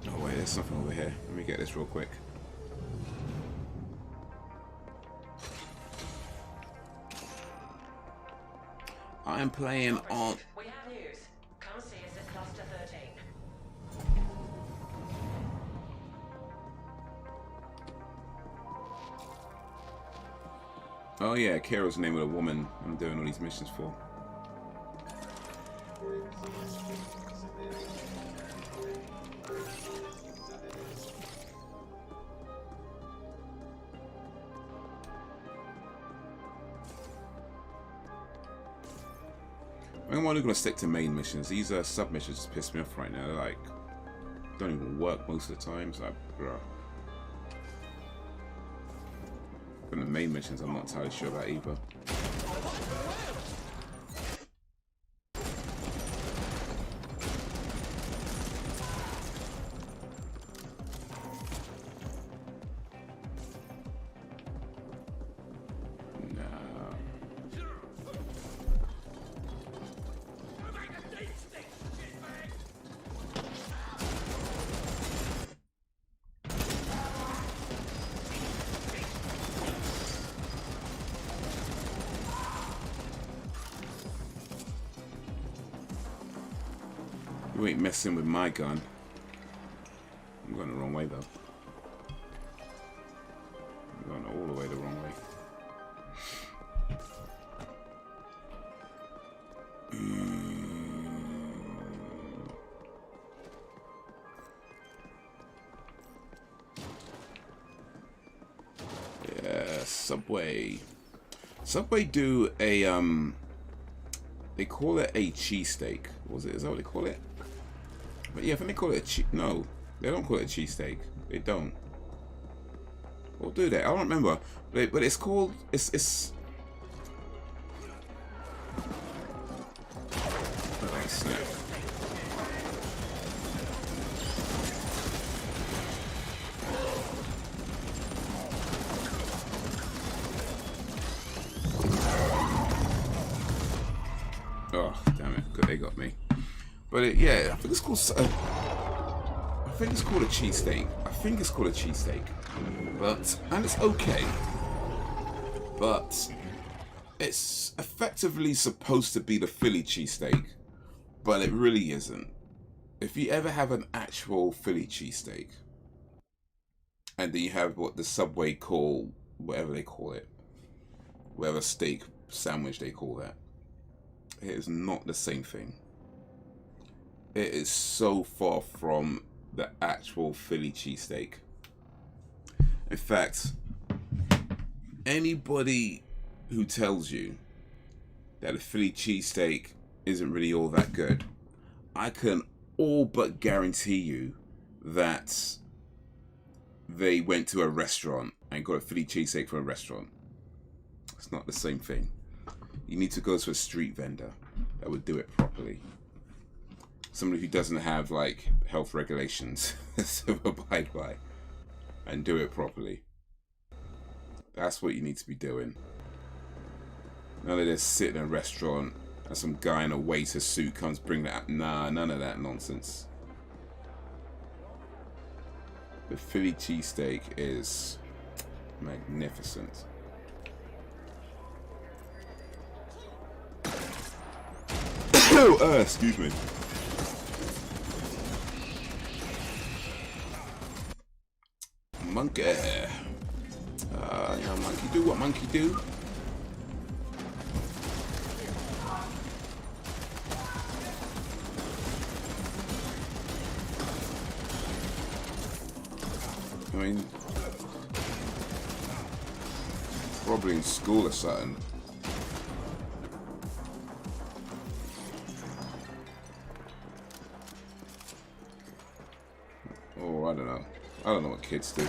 Oh, wait, there's something over here. Let me get this real quick. I am playing on... We have news. Come see us at Cluster 13. Oh yeah, Kira's the name of the woman I'm doing all these missions for. I'm only going to stick to main missions. These sub missions just piss me off right now. They're like, don't even work most of the time. It's like, bruh. But the main missions, I'm not entirely sure about either. You ain't messing with my gun. I'm going the wrong way though. I'm going all the way the wrong way. Yeah, Subway. Subway do a they call it a cheesesteak. Was it? Is that what they call it? But yeah, I think they call it a no, they don't call it a cheesesteak. They don't. Or do they? I don't remember. But it's called it's. Oh, snap. Oh, damn it. Good, they got me. But yeah, I think it's called a cheesesteak. I think it's called a cheesesteak. And it's okay. But it's effectively supposed to be the Philly cheesesteak, but it really isn't. If you ever have an actual Philly cheesesteak, and then you have what the Subway call, whatever they call it, whatever steak sandwich they call that, it is not the same thing. It is so far from the actual Philly cheesesteak. In fact, anybody who tells you that a Philly cheesesteak isn't really all that good, I can all but guarantee you that they went to a restaurant and got a Philly cheesesteak from a restaurant. It's not the same thing. You need to go to a street vendor that would do it properly. Somebody who doesn't have like health regulations to abide by and do it properly. That's what you need to be doing. None of this sit in a restaurant and some guy in a waiter suit comes bring that. Nah, none of that nonsense. The Philly cheesesteak is magnificent. Excuse me. Monkey. Yeah, monkey do what monkey do. I mean, probably in school or something. Oh, I don't know. I don't know what kids do.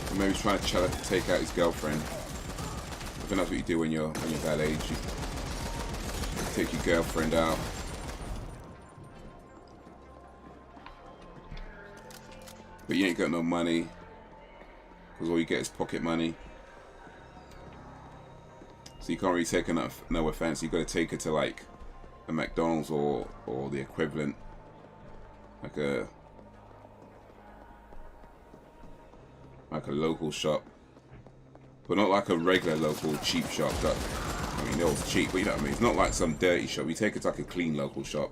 Or maybe he's trying to take out his girlfriend. I think that's what you do when you're that age. You take your girlfriend out. But you ain't got no money, because all you get is pocket money. So you can't really take no offense. You got to take her to like a McDonald's or the equivalent, like a local shop, but not like a regular local cheap shop. That, I mean, they're all cheap, but you know what I mean. It's not like some dirty shop. You take it to like a clean local shop.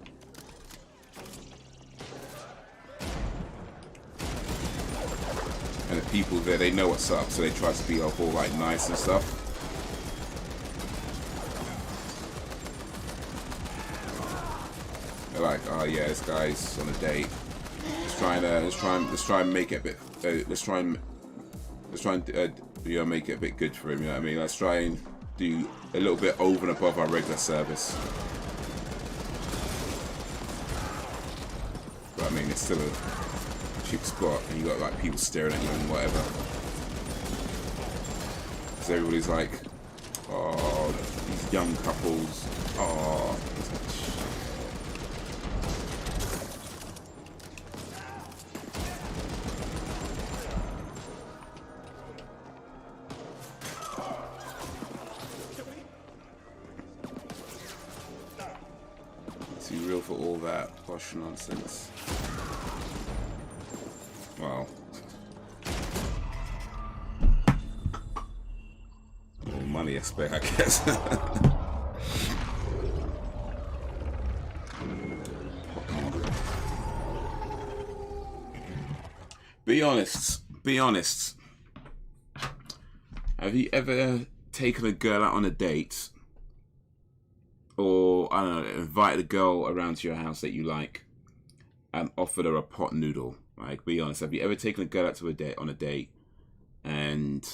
And the people there, they know what's up, so they try to be all like nice and stuff. They're like, oh yeah, this guy's on a date. Let's try and make it a bit. Let's try and you know, make it a bit good for him. You know what I mean? Let's try and do a little bit over and above our regular service. But I mean, it's still a cheap spot, and you got like people staring at you and whatever. So everybody's like, oh, these young couples, oh. Too real for all that posh nonsense. Wow. Money aspect, I guess. Be honest. Have you ever taken a girl out on a date, or I don't know, invited a girl around to your house that you like and offered her a pot noodle? Like, be honest, have you ever taken a girl out to a date on a date and,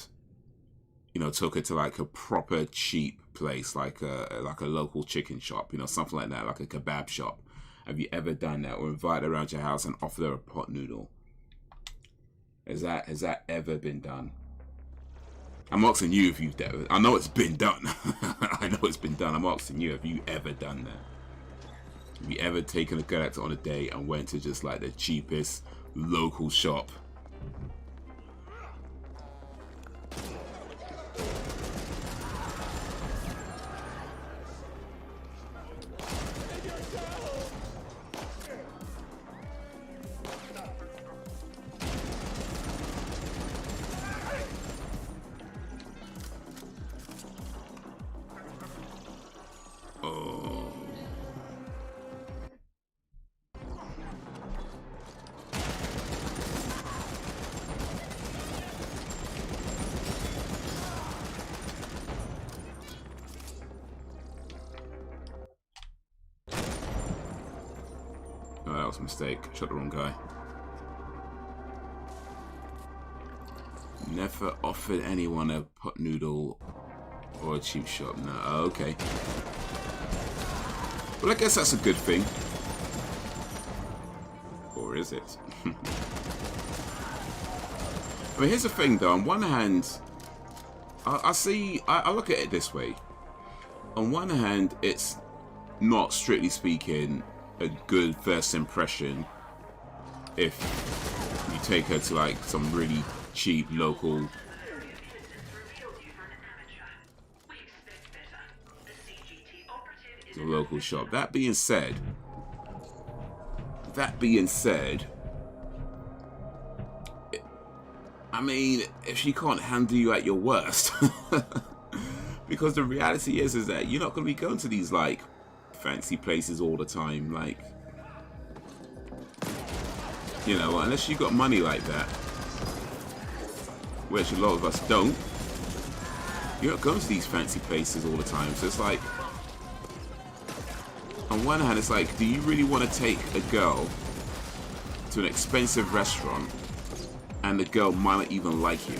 you know, took her to like a proper cheap place, like a local chicken shop, you know, something like that, like a kebab shop? Have you ever done that, or invited her around your house and offered her a pot noodle? Has that ever been done? I'm asking you if you've done it. I know it's been done. I know it's been done. I'm asking you, have you ever done that? Have you ever taken a girl out on a date and went to just like the cheapest local shop? was a mistake. Shot the wrong guy. Never offered anyone a pot noodle or a cheap shot. No, okay. Well, I guess that's a good thing. Or is it? I mean, here's the thing, though. On one hand, I look at it this way. On one hand, it's not, strictly speaking, a good first impression if you take her to like some really cheap local shop. That being said, I mean, if she can't handle you at your worst, because the reality is that you're not going to be going to these like fancy places all the time, like, you know, unless you got money like that, which a lot of us don't. You're not going to these fancy places all the time, so it's like, on one hand, it's like, do you really want to take a girl to an expensive restaurant and the girl might not even like you?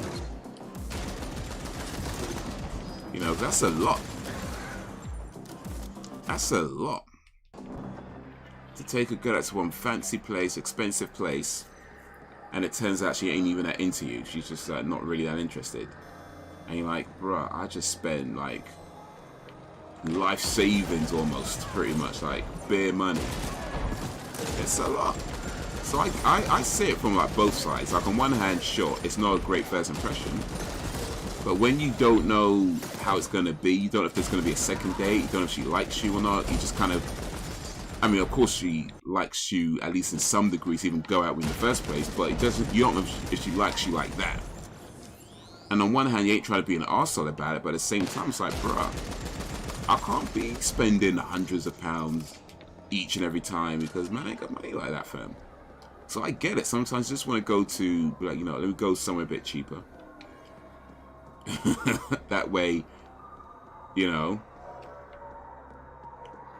You know, that's a lot. That's a lot. To take a girl out to one fancy place, expensive place, and it turns out she ain't even that into you. She's just like, not really that interested. And you're like, bruh, I just spent like life savings almost, pretty much, like bare money. It's a lot. So I see it from like both sides. Like on one hand, sure, it's not a great first impression, but when you don't know how it's going to be, you don't know if there's going to be a second date, you don't know if she likes you or not, you just kind of, I mean, of course she likes you at least in some degree to even go out with in the first place, but it doesn't, you don't know if she likes you like that. And on one hand, you ain't trying to be an arsehole about it, but at the same time, it's like, bruh, I can't be spending hundreds of pounds each and every time because, man, I ain't got money like that, fam. So I get it. Sometimes I just want to go to, like, you know, let me go somewhere a bit cheaper. That way, you know,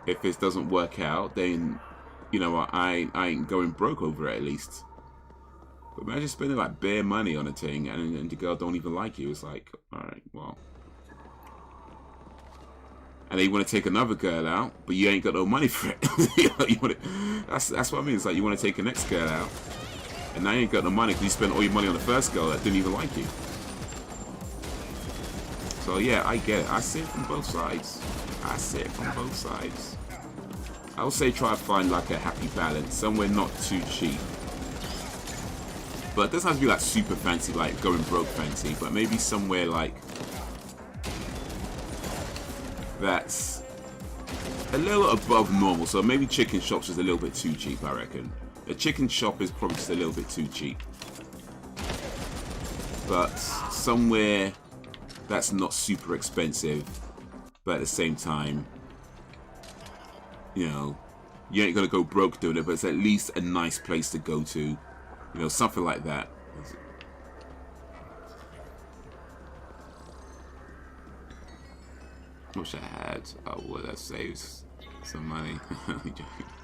if it doesn't work out, then, you know, I ain't going broke over it at least. But imagine spending like bare money on a thing and the girl don't even like you. It's like, alright, well. And then you want to take another girl out, but you ain't got no money for it. That's what I mean. It's like you want to take the next girl out, and now you ain't got no money because you spent all your money on the first girl that didn't even like you. So yeah, I get it. I see it from both sides. I see it from both sides. I would say try to find like a happy balance, somewhere not too cheap. But it doesn't have to be like super fancy, like going broke fancy, but maybe somewhere like that's a little above normal. So maybe chicken shops is a little bit too cheap, I reckon. A chicken shop is probably just a little bit too cheap. But somewhere that's not super expensive, but at the same time, you know, you ain't gonna go broke doing it, but it's at least a nice place to go to. You know, something like that. Wish I had. I would have saved some money.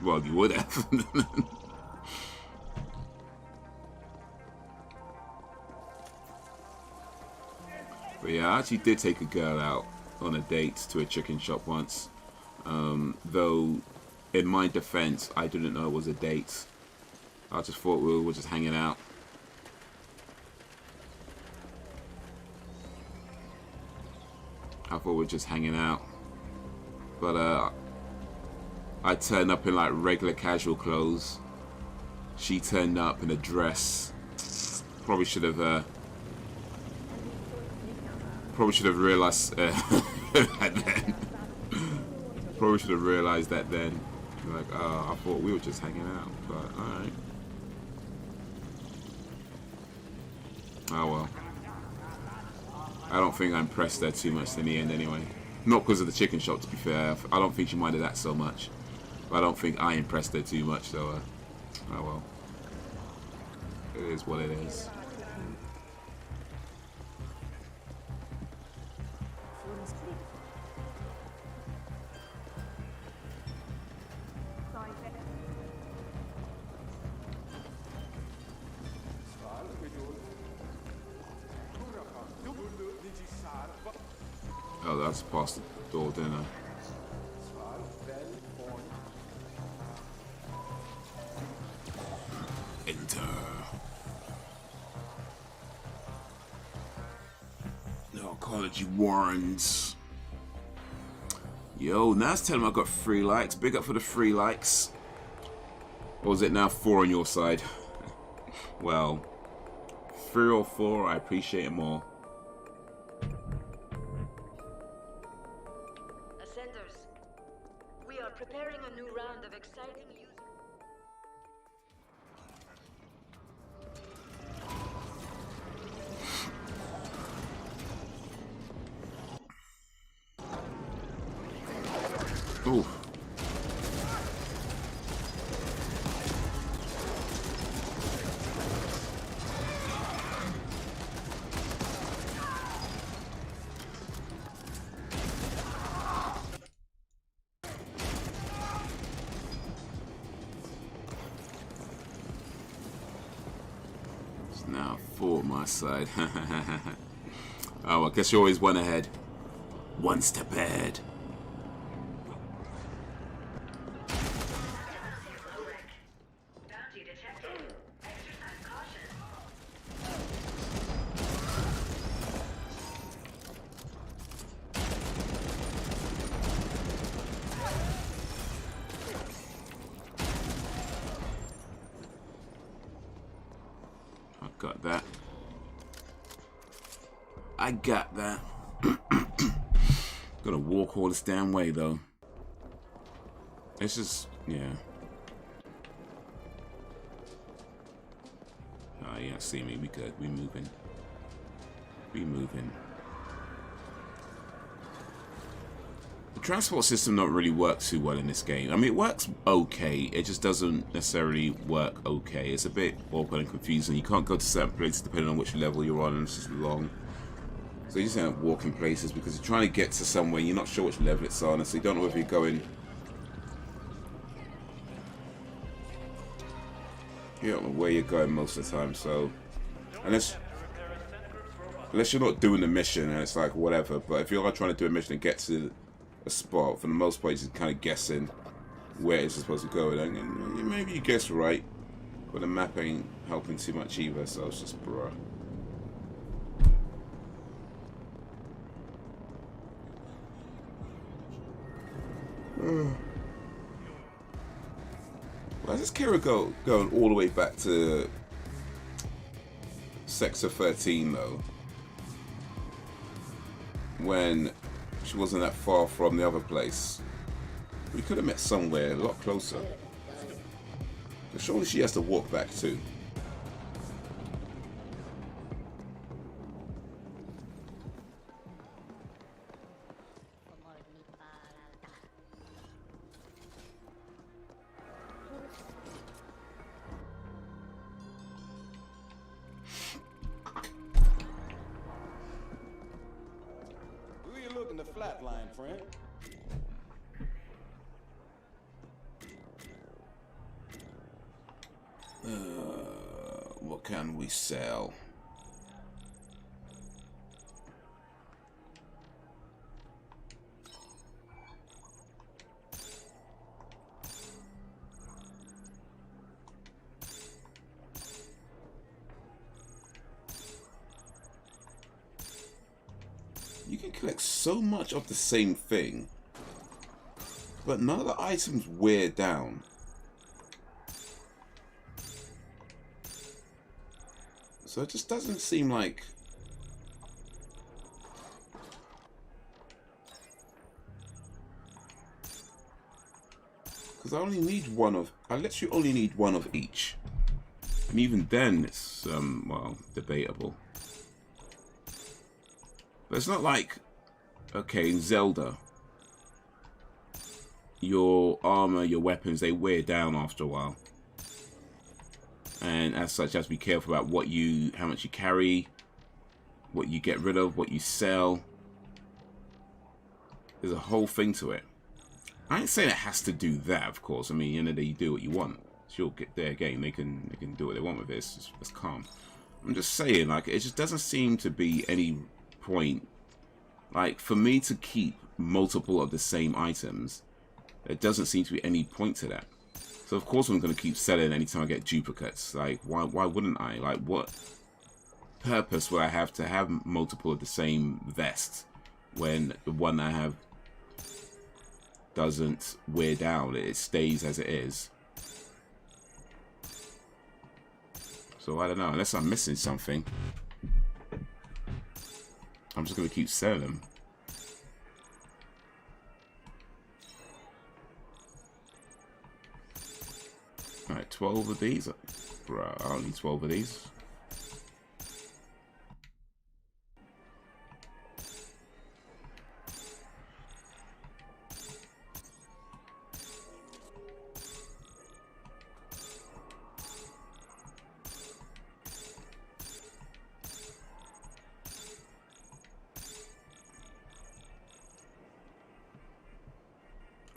Well, you would have. But yeah, I actually did take a girl out on a date to a chicken shop once. Though, in my defense, I didn't know it was a date. I just thought we were just hanging out. I thought we were just hanging out. But I turned up in like regular casual clothes. She turned up in a dress. Probably should have realized that then. Probably should have realized that then. Like, oh, I thought we were just hanging out, but alright. Oh well. I don't think I impressed her too much in the end anyway. Not because of the chicken shop, to be fair. I don't think she minded that so much. But I don't think I impressed her too much, so oh well. It is what it is. just passed the door, didn't I? Enter. No, Oncology warrants. Yo, now it's telling me I got 3 likes. Big up for the 3 likes. Or is it now 4 on your side? Well, 3 or 4, I appreciate it more. Ascenders, we are preparing a new round of exciting Ooh. It's now 4 on my side. Oh, I guess you always one ahead. 1 step ahead. Got that. I got that. Gotta walk all this damn way though. It's just, yeah. Oh, yeah, see me. We good. We moving. We moving. The transport system don't really work too well in this game. I mean, it works okay. It just doesn't necessarily work okay. It's a bit awkward and confusing. You can't go to certain places depending on which level you're on, and it's just long. So you just end up walking places because you're trying to get to somewhere. You're not sure which level it's on, and so you don't know whether you're going. You don't know where you're going most of the time. So unless you're not doing the mission, and it's like whatever. But if you're trying to do a mission and get to a spot, for the most part, you're just kind of guessing where it's supposed to go, and maybe you guess right, but the map ain't helping too much either. So it's just bruh. Why is this Kira going all the way back to Sector 13 though? When she wasn't that far from the other place. We could have met somewhere a lot closer. But surely she has to walk back too. Flatline, friend. What can we sell? You can collect so much of the same thing, but none of the items wear down. So it just doesn't seem like... Because I only need one of... I literally only need one of each. And even then, it's, well, debatable. But it's not like, okay, in Zelda, your armor, your weapons, they wear down after a while. And as such, you have to be careful about what how much you carry, what you get rid of, what you sell. There's a whole thing to it. I ain't saying it has to do that, of course. I mean, at the end of the day, you do what you want. It's your their game. They can do what they want with it. It's calm. I'm just saying, like, it just doesn't seem to be any point Like, for me to keep multiple of the same items, there doesn't seem to be any point to that. So of course I'm going to keep selling anytime I get duplicates. Like, why wouldn't I? Like, what purpose would I have to have multiple of the same vest when the one I have doesn't wear down? It stays as it is. So I don't know, unless I'm missing something, I'm just going to keep selling them. Alright, 12 of these. Bruh, I don't need 12 of these.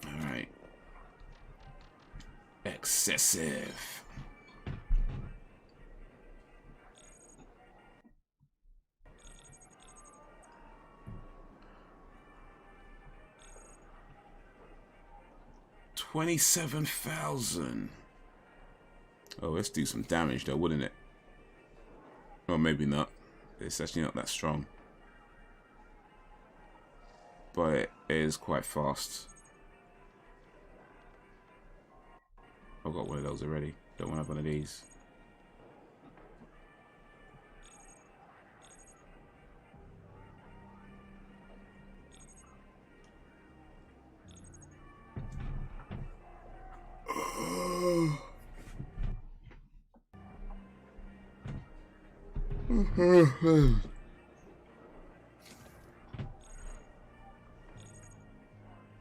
Alright. Excessive. $27,000. Oh, let's do some damage though, wouldn't it? Or maybe not. It's actually not that strong. But it is quite fast. I've got one of those already. Don't want to have one of these.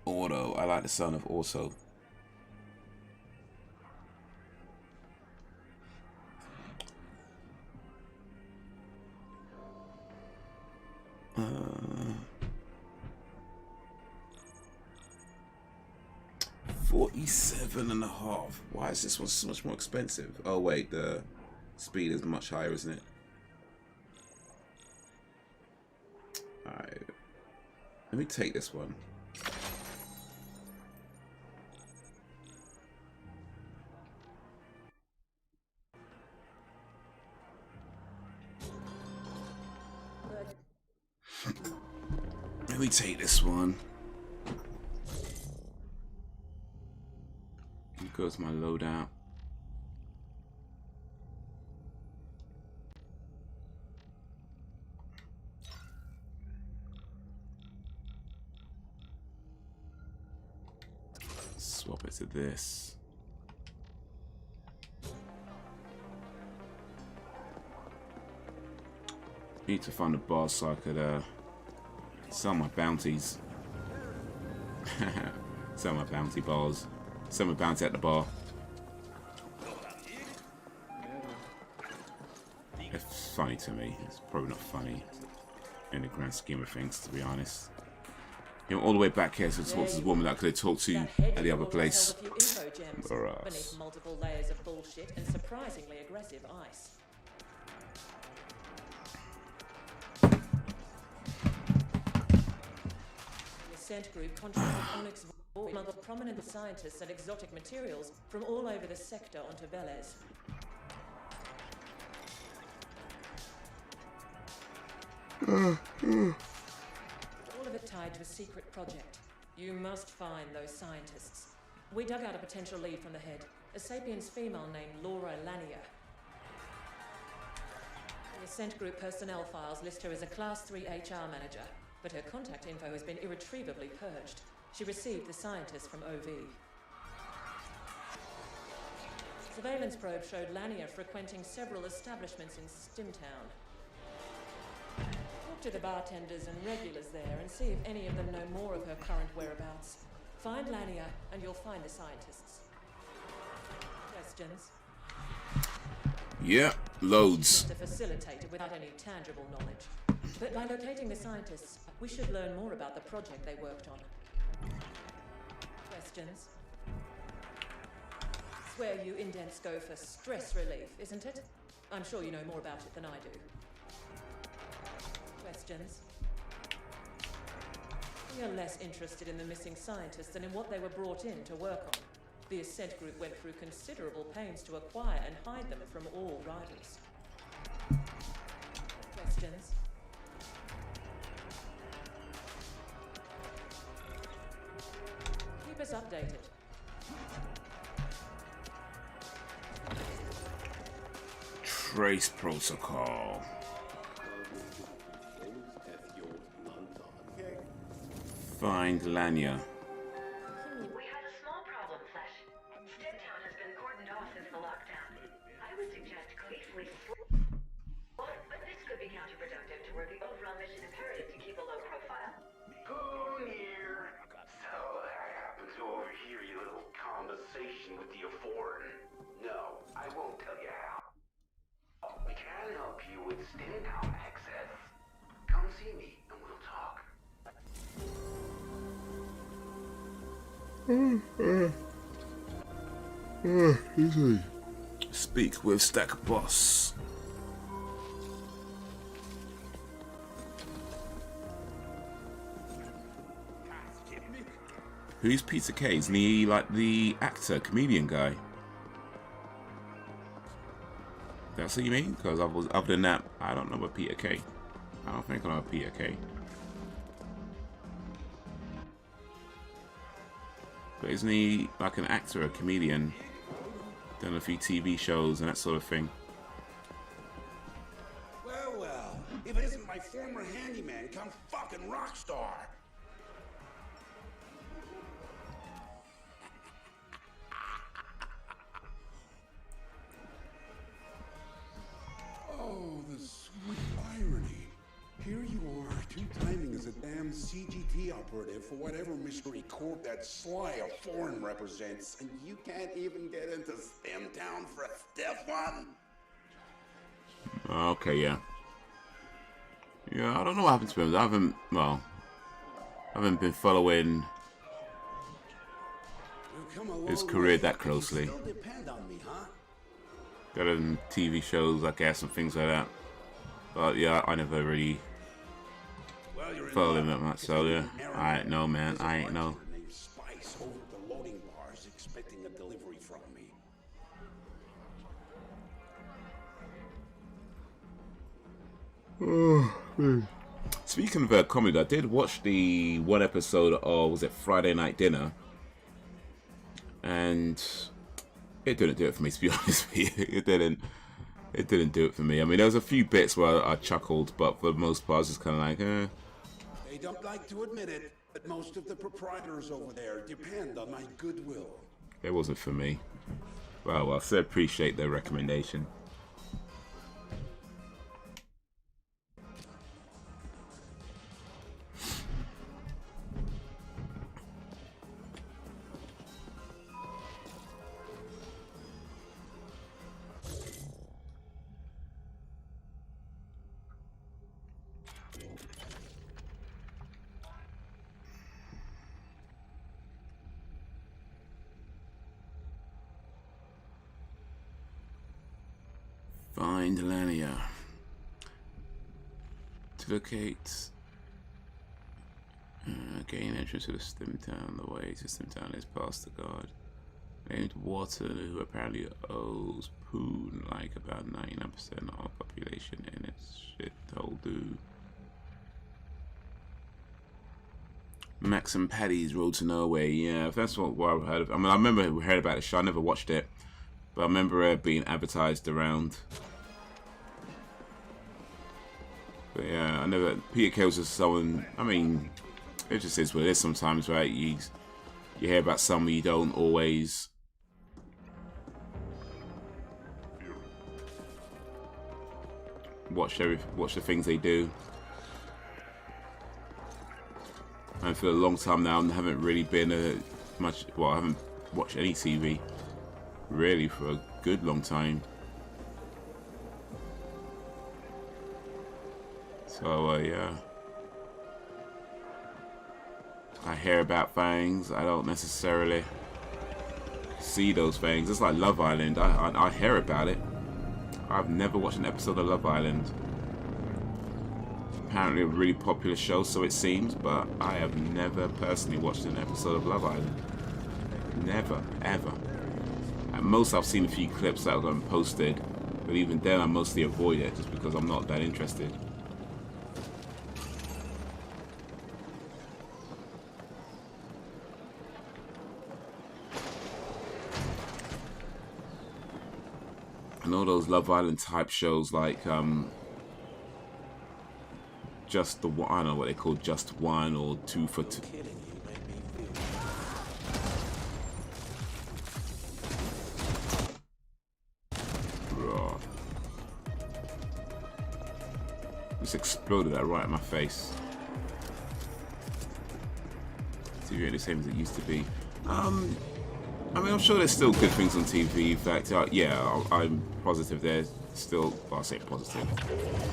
Auto. I like the sound of auto. $47.5. Why is this one so much more expensive? Oh wait, the speed is much higher, isn't it? Alright. Let me take this one. Let me take this one. Here goes my loadout. Swap it to this. Need to find a bar so I could sell my bounties. Sell my bounty bars. Sell my bounty at the bar. It's funny to me. It's probably not funny in the grand scheme of things, to be honest. You know, all the way back here to talk to this woman that I could have talked to at the other place. Beneath multiple layers of bullshit and surprisingly aggressive ice. The Ascent group contracted Onyx among prominent scientists and exotic materials from all over the sector onto Velez. All of it tied to a secret project. You must find those scientists. We dug out a potential lead from the head, a sapiens female named Laura Lanier. The Ascent Group personnel files list her as a Class 3 HR manager, but her contact info has been irretrievably purged. She received the scientist from OV. Surveillance probe showed Lanier frequenting several establishments in Stimtown. Talk to the bartenders and regulars there and see if any of them know more of her current whereabouts. Find Lanier and you'll find the scientists. Questions? Yeah, loads. To facilitate it without any tangible knowledge. But by locating the scientists, we should learn more about the project they worked on. Questions? Swear you indents go for stress relief, isn't it? I'm sure you know more about it than I do. Questions? We are less interested in the missing scientists than in what they were brought in to work on. The Ascent group went through considerable pains to acquire and hide them from all rivals. Questions? Keep us updated. Trace protocol. Find Lanya. We had a small problem, Flesh. Steadtown has been cordoned off since the lockdown. I would suggest gleefully but this could be counterproductive toward the overall mission imperative to keep a low profile. Who here? So I happened to overhear your little conversation with the foreign. No, I won't tell you how. We can help you with Steadtown access. Come see me and we'll talk. Speak with Stack Boss. Who's Peter K? Isn't he like the actor, comedian guy? That's what you mean? Because other than that, I don't know about Peter K. I don't think I know Peter K. But isn't he like an actor, a comedian? Done a few TV shows and that sort of thing. Well, if it isn't my former handyman, come fucking rock star. Oh, the sweet irony. Here you are, two-timing as a damn CGT operative for whatever mystery corp that sly of foreign represents, and you can't even get into Steadtown for a stiff one? Okay, yeah. Yeah, I don't know what happened to him. I haven't been following his career that closely. Still depend on me, huh? Got in TV shows, I guess, and things like that. But yeah, I never really followed him that much, so yeah. I ain't know, man. I ain't know. Spice over the loading bars expecting a delivery from me. Speaking of comedy, I did watch the one episode of, was it Friday Night Dinner? And it didn't do it for me, to be honest with you. It didn't do it for me. I mean, there was a few bits where I chuckled, but for the most part, I was just kind of like, eh. They don't like to admit it, but most of the proprietors over there depend on my goodwill. It wasn't for me. Well, I still appreciate their recommendation. Find Lania. To locate. Gain entrance to the Steadtown. The way to Steadtown is past the guard. Named Water, who apparently owes Poon like about 99% of population in its shithole dude. Max and Paddy's Road to Nowhere. Yeah, that's what I heard of. I mean, I remember we heard about the show. I never watched it. But I remember it being advertised around. But yeah, I never. Peter K was just someone. I mean, it just is what it is sometimes, right? You hear about someone you don't always watch the things they do. And for a long time now, I haven't really been I haven't watched any TV. Really, for a good long time. So, yeah. I hear about things. I don't necessarily see those things. It's like Love Island. I hear about it. I've never watched an episode of Love Island. apparently a really popular show, so it seems, but I have never personally watched an episode of Love Island. Never, ever. At most, I've seen a few clips that have gotten posted, but even then, I mostly avoid it just because I'm not that interested. And all those Love Island type shows like Just the One, I don't know what they call Just One or Two for Two. Just exploded that right in my face. TV ain't the same as it used to be. I mean, I'm sure there's still good things on TV. In fact, yeah, I'm positive there's still. Well, I say positive,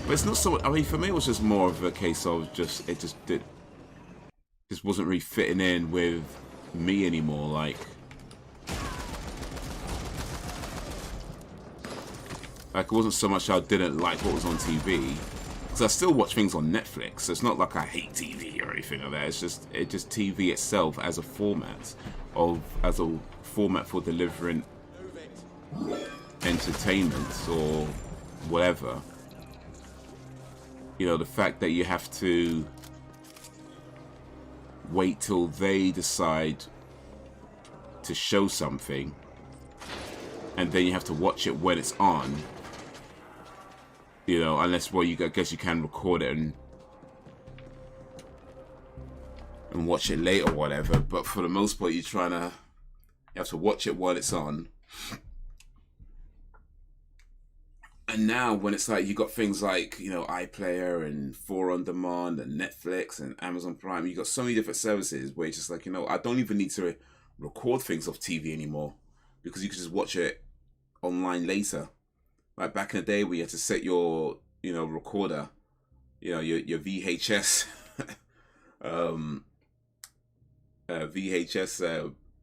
but it's not so much. I mean, for me, it was just more of a case of just wasn't really fitting in with me anymore. Like it wasn't so much I didn't like what was on TV. Because I still watch things on Netflix. So it's not like I hate TV or anything like that. It's just TV itself as a format for delivering entertainment or whatever. You know, the fact that you have to wait till they decide to show something, and then you have to watch it when it's on. You know, unless, well, I guess you can record it and watch it later or whatever. But for the most part, you have to watch it while it's on. And now when it's like, you got things like, you know, iPlayer and 4 on Demand and Netflix and Amazon Prime. You got so many different services where it's just like, you know, I don't even need to record things off TV anymore because you can just watch it online later. Like back in the day, where you had to set your, you know, recorder, you know, your VHS,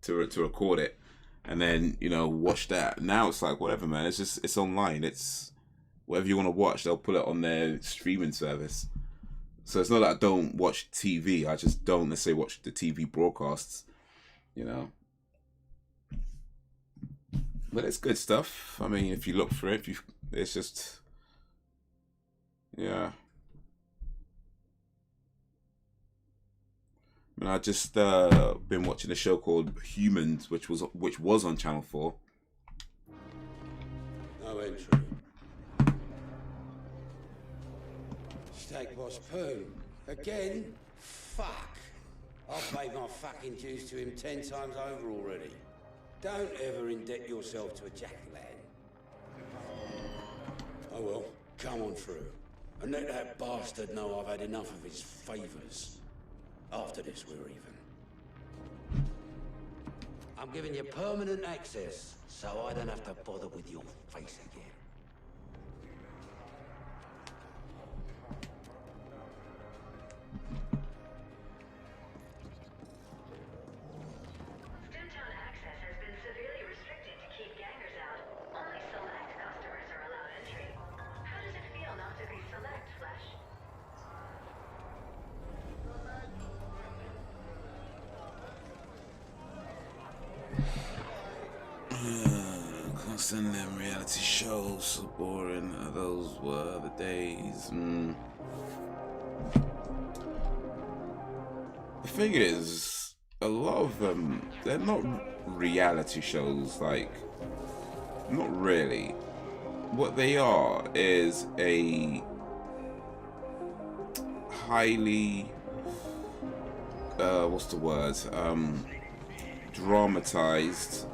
to record it, and then, you know, watch that. Now it's like whatever, man. It's online. It's whatever you want to watch. They'll put it on their streaming service. So it's not that I don't watch TV. I just don't necessarily watch the TV broadcasts. You know. But it's good stuff. I mean, if you look for it, it's just, yeah. And I just been watching a show called Humans, which was on Channel 4. No entry. Steak Boss Poo. Again? Fuck. I've paid my fucking dues to him 10 times over already. Don't ever indebt yourself to a jack-lad. Oh well, come on through. And let that bastard know I've had enough of his favours. After this, we're even. I'm giving you permanent access, so I don't have to bother with your face again. Constant them reality shows, so boring. Those were the days. The thing is, a lot of them, they're not reality shows, like, not really. What they are is a highly, what's the word, dramatized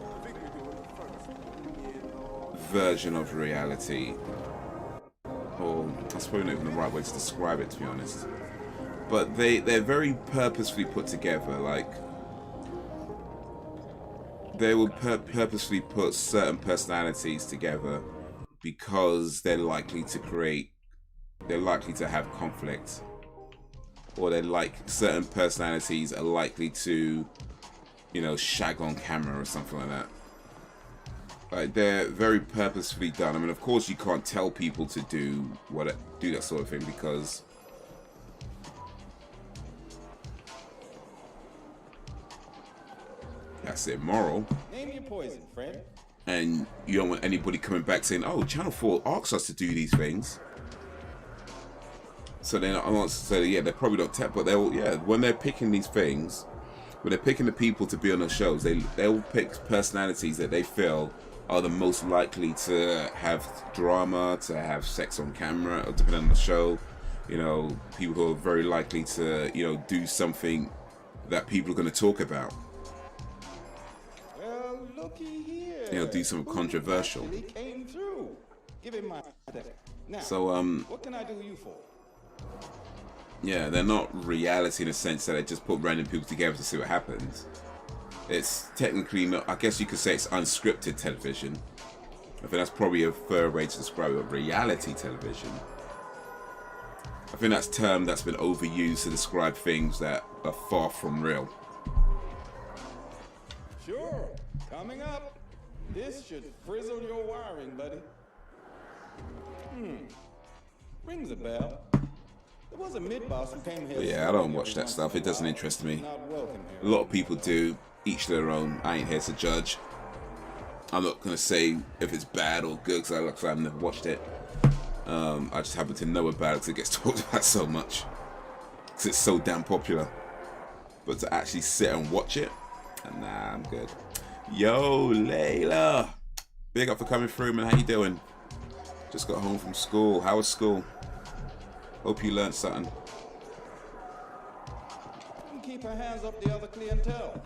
version of reality, or that's probably not even the right way to describe it, to be honest. But they're very purposefully put together. Like, they will purposefully put certain personalities together because they're likely to have conflict, or certain personalities are likely to, you know, shag on camera or something like that. Like, they're very purposefully done. I mean, of course, you can't tell people to do that sort of thing because that's immoral. Name your poison, friend. And you don't want anybody coming back saying, oh, Channel 4 asks us to do these things. So then I want to say, yeah, they're probably not tech, but they'll, yeah, when they're picking these things, when they're picking the people to be on the shows, they'll pick personalities that they feel are the most likely to have drama, to have sex on camera, or depending on the show. You know, people who are very likely to, you know, do something that people are going to talk about. Well, looky here. You know, do something controversial. Actually came through. Give him my now. So, what can I do you for? yeah, they're not reality in the sense that they just put random people together to see what happens. It's technically not, I guess you could say it's unscripted television. I think that's probably a fair way to describe it, reality television. I think that's a term that's been overused to describe things that are far from real. Sure. Coming up. This should frizzle your wiring, buddy. Rings a bell. There was a mid-boss who came here. Yeah, I don't watch that stuff. It doesn't interest me. A lot of people do. Each their own. I ain't here to judge. I'm not gonna say if it's bad or good because I've never watched it. I just happen to know about it because it gets talked about so much. Because it's so damn popular. But to actually sit and watch it, nah, I'm good. Yo, Layla. Big up for coming through, man. How you doing? Just got home from school. How was school? Hope you learned something. Keep her hands up the other clientele.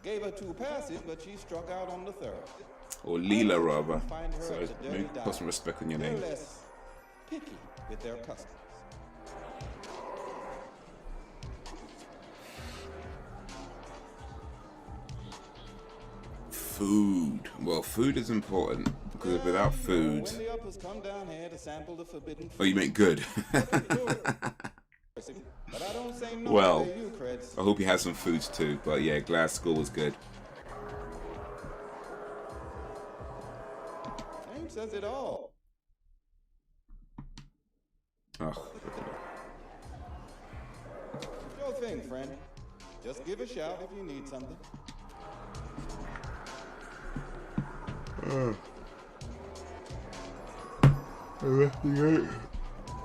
Gave her 2 passes, but she struck out on the 3rd. Or Leela, rather. So maybe put some respect on your name. They're less picky with their customers. Food. Well, food is important because without food. When the uppers come down here to sample the forbidden Oh, you meant good. But I don't say no. Well, I hope you had some foods too. But yeah, glad school was good. Name says it all. Oh. Your thing, friend. Just give a shout if you need something.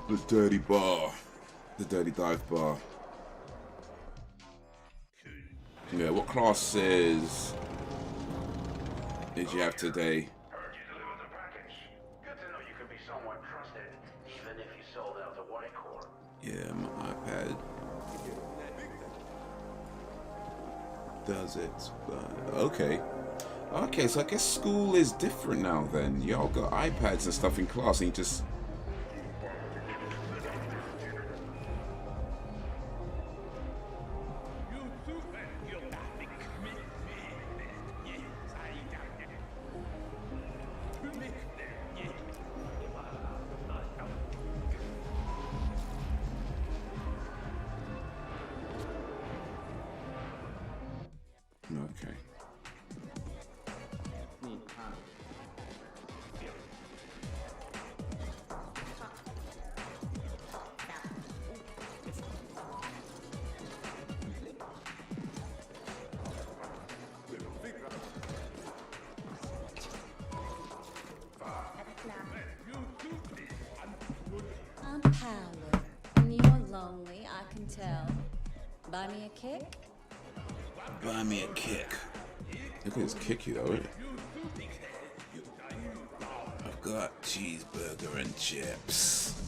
The dirty bar. The dirty dive bar. Yeah, what classes did you have today? Heard you delivered the package. Good to know you can be somewhat trusted, even if you sold out the white core. Yeah, my iPad does it. Okay. Okay, so I guess school is different now then. Y'all got iPads and stuff in class and you just... Okay. I'm Howard, and you're lonely, I can tell. Buy me a kick? Buy me a kick. Look at this kicky though, isn't it? I've got cheeseburger and chips.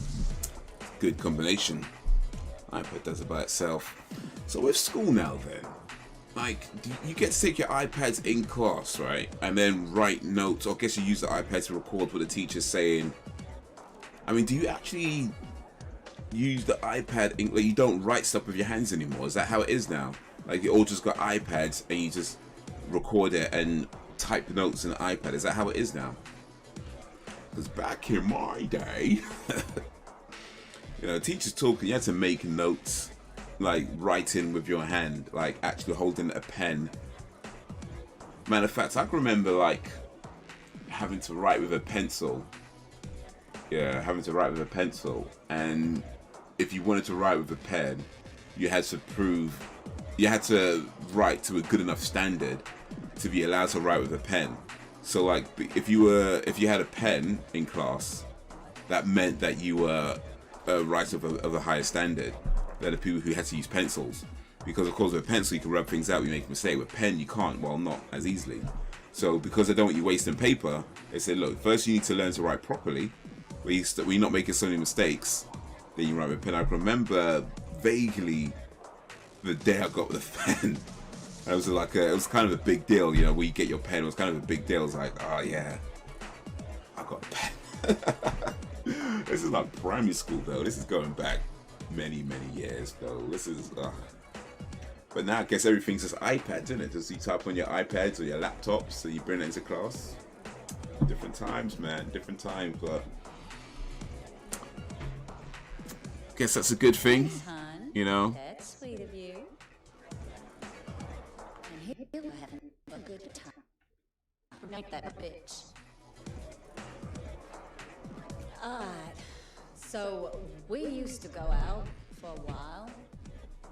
Good combination. iPad does it by itself. So with school now then, like, you get to take your iPads in class, right? And then write notes, or I guess you use the iPad to record what the teacher's saying. I mean, do you actually use the iPad in, like, you don't write stuff with your hands anymore? Is that how it is now? Like, you all just got iPads and you just record it and type notes in the iPad. Is that how it is now? Because back in my day, you know, teachers talking, you had to make notes, like writing with your hand, like actually holding a pen. Matter of fact, I can remember like having to write with a pencil. Yeah, having to write with a pencil. And if you wanted to write with a pen, you had to prove, you had to write to a good enough standard to be allowed to write with a pen. So like, if you had a pen in class, that meant that you were a writer of a higher standard than the people who had to use pencils. Because of course with a pencil you can rub things out, you make a mistake. With a pen you can't, well, not as easily. So because they don't want you wasting paper, they said, look, first you need to learn to write properly, where you're not making so many mistakes, then you write with a pen. I remember vaguely the day I got the pen. It was like it was kind of a big deal, you know, where you get your pen. It was kind of a big deal. It was like, oh yeah, I got a pen. This is like primary school though. This is going back many years though. This is, but now I guess everything's just iPads, isn't it? Just you type on your iPads or your laptops, so you bring it into class. Different times, man. Different times, but I guess that's a good thing, you know. That's sweet of you. And he'll have a good time. Make that bitch. Alright. So we used to go out for a while.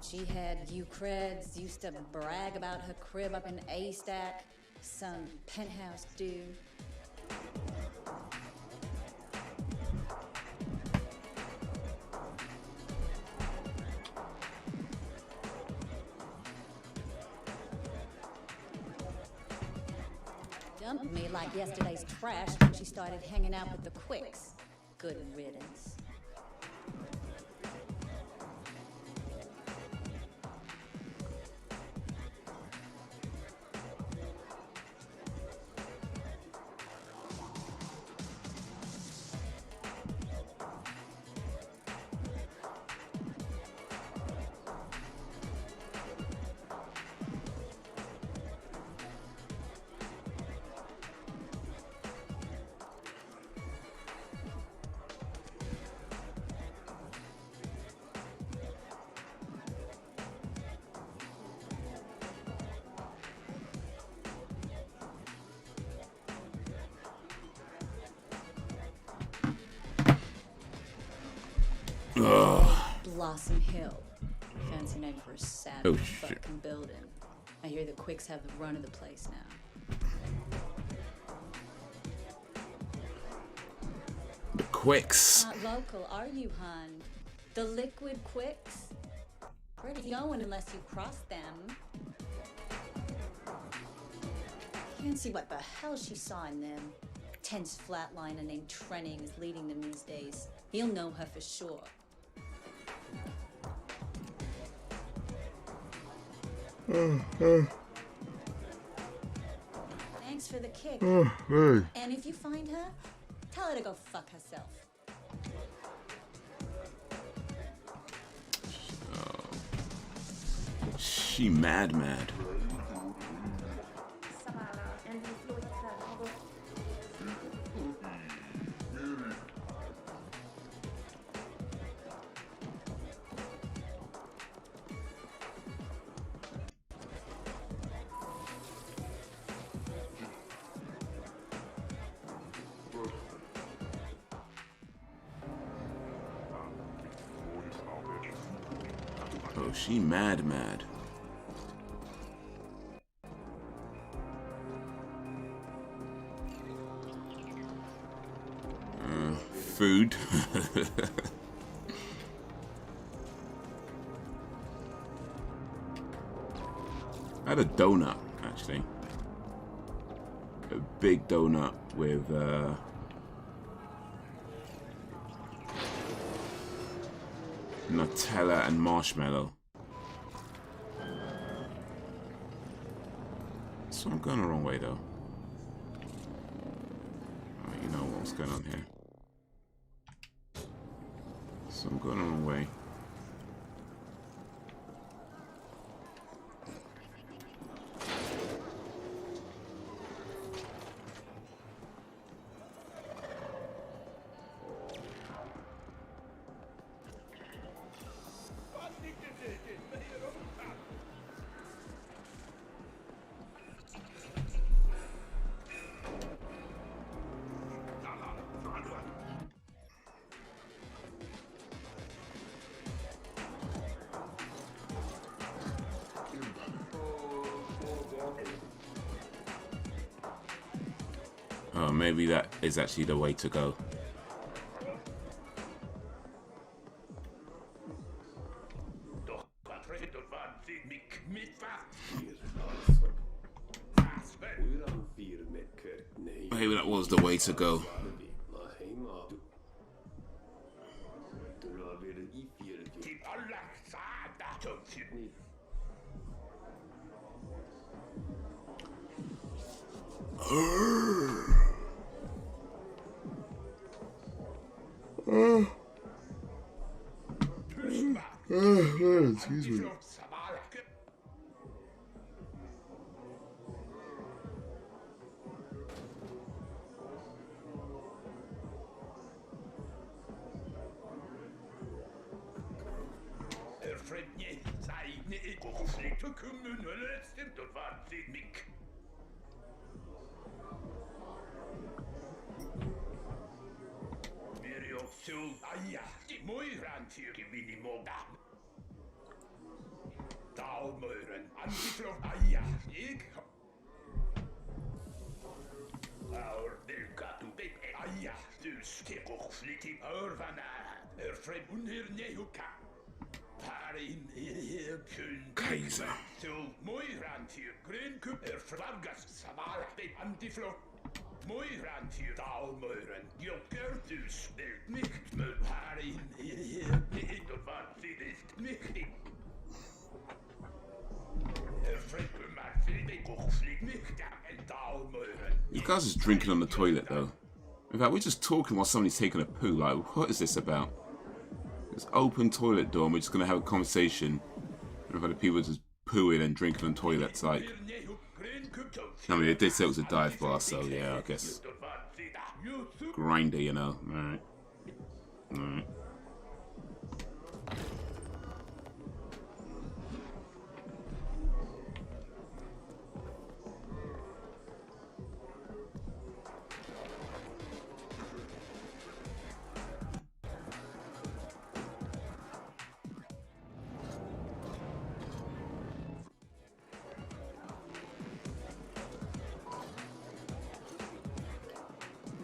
She had you creds, used to brag about her crib up in A-Stack, some penthouse dude. Dumped me like yesterday's trash when she started hanging out with the quicks. Good riddance. Blossom Hill. Fancy name for a savage fucking building. I hear the quicks have the run of the place now. The quicks. Not local, are you, hun? The liquid quicks? Where you going unless you cross them? Can't see what the hell she saw in them. Tense flatliner named Trenning is leading them these days. He'll know her for sure. Thanks for the kick. And if you find her, tell her to go fuck herself. She mad. Oh, she mad. Food. I had a donut, actually. A big donut with Nutella and marshmallow. So I'm going the wrong way though. You know what's going on here. So I'm going the wrong way. maybe that is actually the way to go. Maybe that was the way to go. Excuse me. Kaiser. You guys just drinking on the toilet though. In fact, we're just talking while somebody's taking a poo. Like, what is this about? It's open toilet door and we're just gonna have a conversation. And the people just pooing and drinking on toilets. Like, I mean, it did say it was a dive bar, so yeah, I guess. Grinder, you know. Alright. Alright.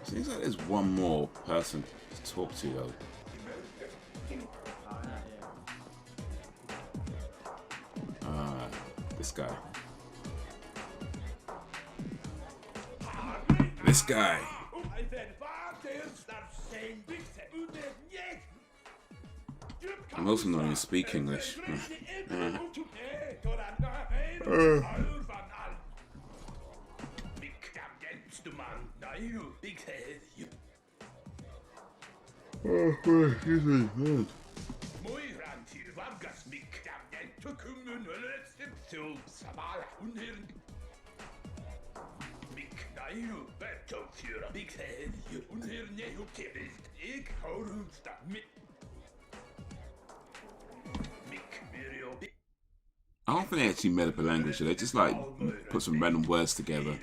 Seems like there's one more person to talk to though. This guy. This guy. I'm also not even speak English. Excuse me, man. I don't think they actually made up a language, they just like put some random words together.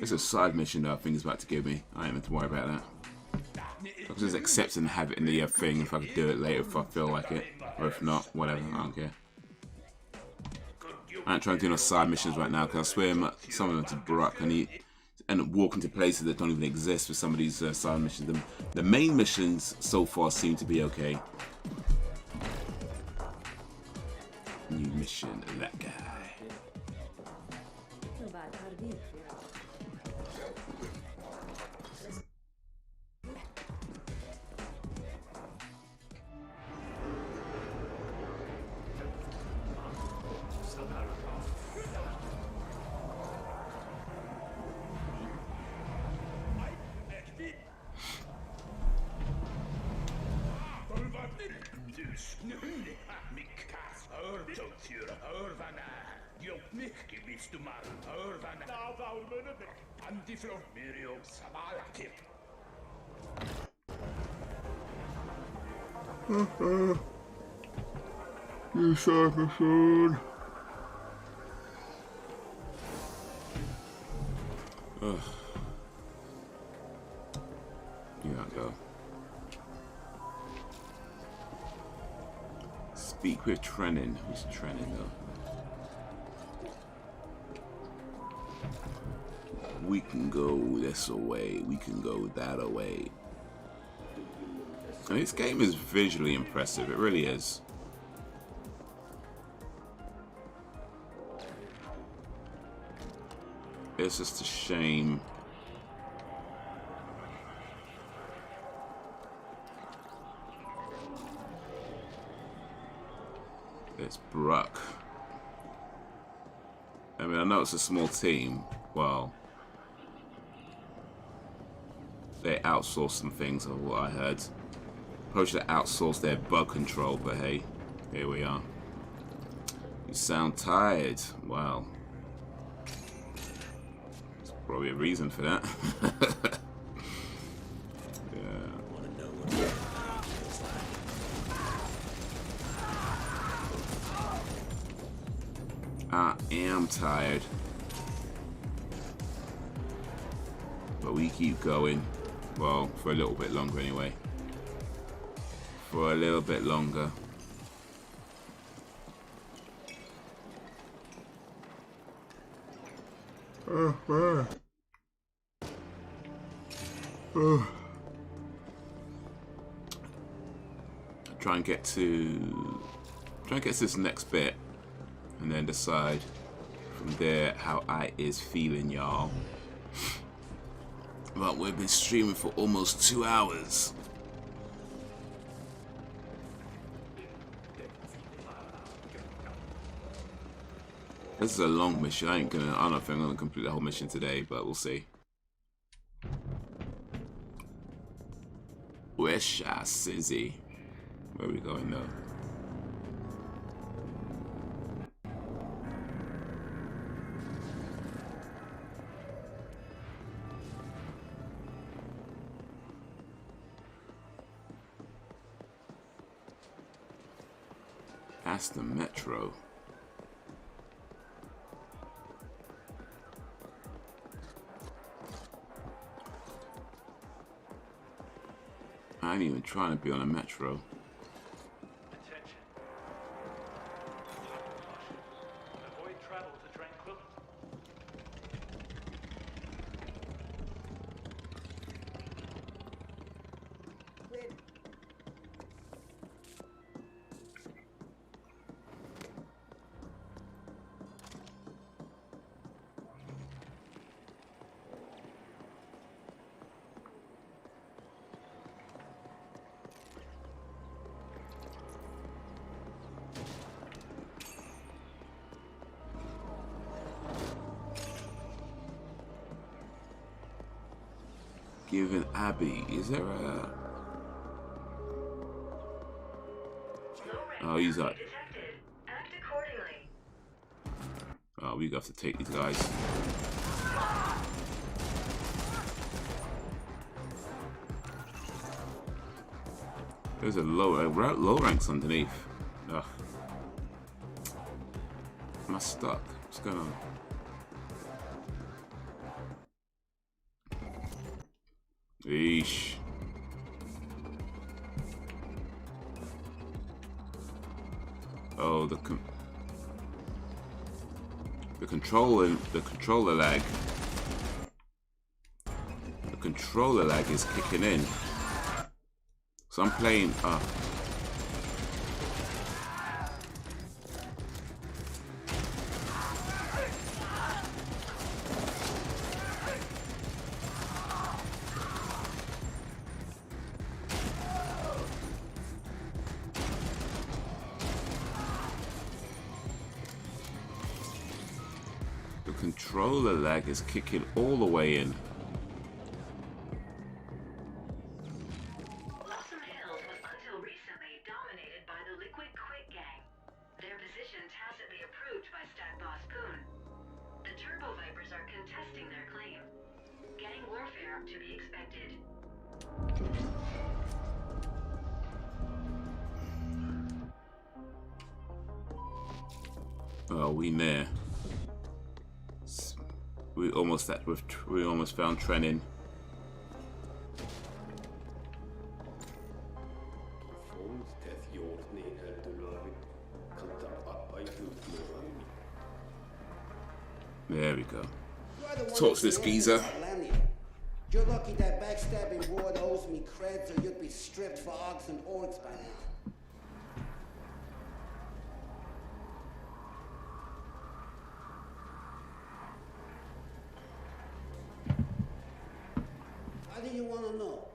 It's a side mission that I think is about to give me. I ain't meant to worry about that. I can just accept and have it in the thing if I could do it later if I feel like it. Or if not, whatever, I don't care. I ain't trying to do no side missions right now because I swear some of them to Brock and he end up walking to places that don't even exist for some of these side missions. The main missions so far seem to be okay. New mission, that guy. You sucker soon. Ugh. You gotta go. trending? Who's trending though? We can go this away. We can go that away. I mean, this game is visually impressive. It really is. It's just a shame. It's Bruck. I mean, I know it's a small team. Well, they outsource some things, of what I heard. Probably should have outsourced their bug control, but hey, here we are. You sound tired. Wow. There's probably a reason for that. I am tired. But we keep going. Well, for a little bit longer anyway. For a little bit longer. Try and get to this next bit. And then decide from there how I is feeling, y'all. But we've been streaming for almost 2 hours. This is a long mission. I don't know if I'm gonna complete the whole mission today, but we'll see. Where's Sizzy? Where are we going though? That's the metro. I ain't even trying to be on a metro. Attention. Avoid travel to Tranquility. Given Abby, is there a... Oh, he's like... Oh, we have to take these guys. There's a low ranks underneath. Ugh. Am I stuck? What's going on? Eesh. Oh, the controller lag. The controller lag is kicking in. So I'm playing. Controller lag is kicking all the way in. Blossom Hills was until recently dominated by the Liquid Quick Gang. Their position tacitly approved by Stack Boss Poon. The Turbo Vipers are contesting their claim. Gang warfare to be expected. Oh, we there. We almost found Trenin. There we go. You're the one Talk to this that's geezer. Atlanta. You're lucky that backstabbing ward owes me creds, or you'd be stripped for ox and orcs by now. How do you want to know?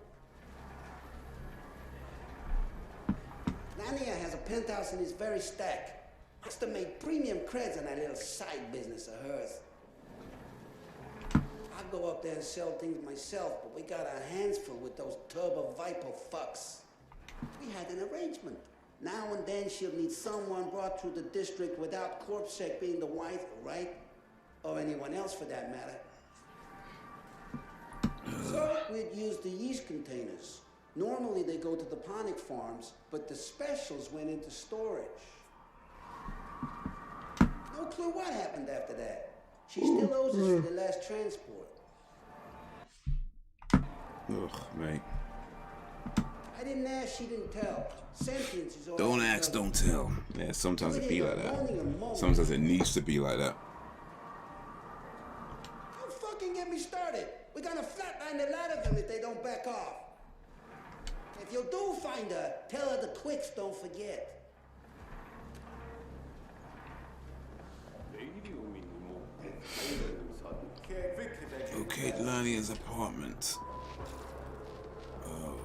Lania has a penthouse in his very stack. Has to make premium creds on that little side business of hers. I'd go up there and sell things myself, but we got our hands full with those turbo viper fucks. We had an arrangement. Now and then she'll need someone brought through the district without Corsair being the wife, right? Or anyone else for that matter. So we'd use the yeast containers. Normally they go to the ponic farms, but the specials went into storage. No clue what happened after that. She still owes us for the last transport. Ugh, mate. I didn't ask, she didn't tell. Sentience is all. Don't ask, don't tell. Yeah, sometimes it be like that. Sometimes it needs to be like that. Don't fucking get me started. We're gonna flatline the lot of them if they don't back off. If you do find her, tell her the quicks don't forget. Okay, Lania's apartment. Oh.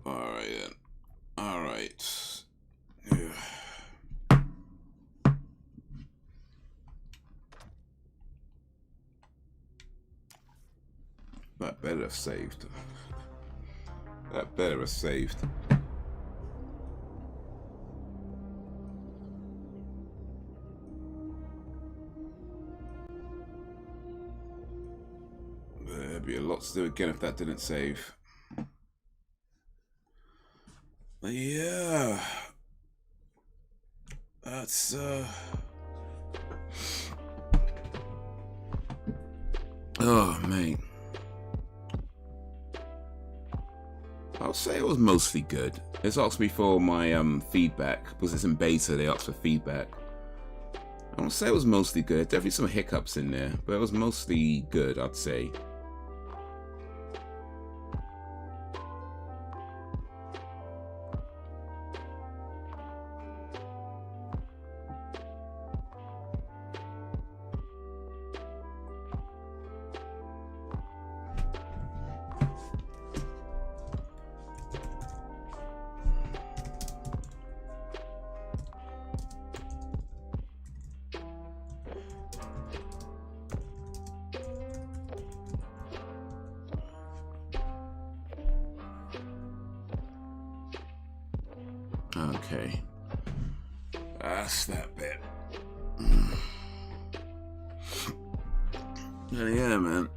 Alright then. Alright. Yeah. That better have saved. That better have saved. There'd be a lot to do again if that didn't save. Yeah. That's oh mate. I'll say it was mostly good. It's asked me for my feedback because it's in beta. They asked for feedback. I won't say it was mostly good. Definitely some hiccups in there, but it was mostly good, I'd say. Okay, that's that bit. And yeah, man.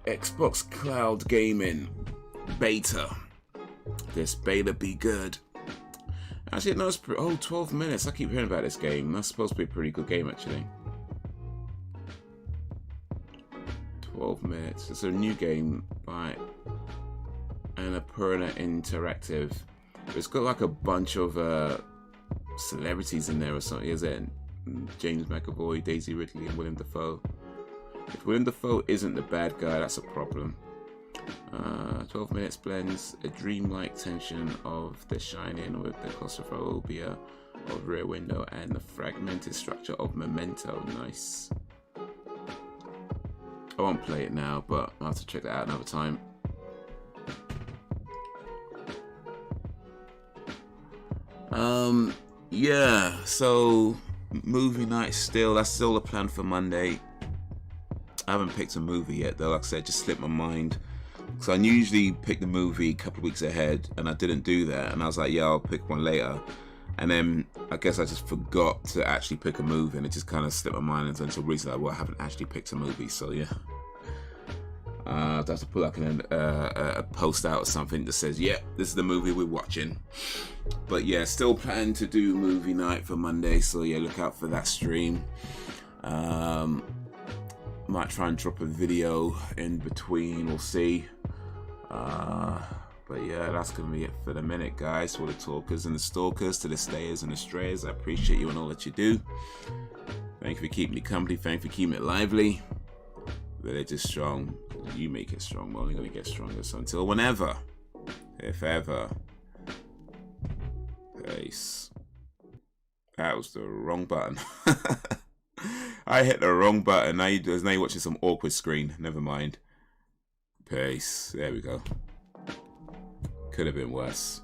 Xbox Cloud Gaming beta. This beta be good. Actually, no, it's 12 minutes. I keep hearing about this game. That's supposed to be a pretty good game, actually. 12 minutes. It's a new game by Annapurna Interactive. It's got like a bunch of celebrities in there or something, is it? James McAvoy, Daisy Ridley, and Willem Dafoe. If Willem Dafoe isn't the bad guy, that's a problem. 12 minutes blends a dreamlike tension of The Shining with the claustrophobia of Rear Window and the fragmented structure of Memento. Nice. I won't play it now, but I'll have to check that out another time. Yeah, so movie night still, that's still the plan for Monday. I haven't picked a movie yet though, like I said, just slipped my mind. So I usually pick the movie a couple of weeks ahead and I didn't do that, and I was like, yeah, I'll pick one later. And then I guess I just forgot to actually pick a movie, and it just kind of slipped my mind until recently, well, I haven't actually picked a movie, so yeah. I have to put like a post out or something that says, yeah, this is the movie we're watching. But yeah, still planning to do movie night for Monday, so yeah, look out for that stream. Might try and drop a video in between, we'll see. But yeah, that's gonna be it for the minute, guys. For the talkers and the stalkers, to the stayers and the strayers, I appreciate you and all that you do. Thank you for keeping me company, thank you for keeping it lively. Village is strong, you make it strong, we're only gonna get stronger. So until whenever, if ever, peace. That was the wrong button. I hit the wrong button. Now you're watching some awkward screen. Never mind. Peace. There we go. Could have been worse.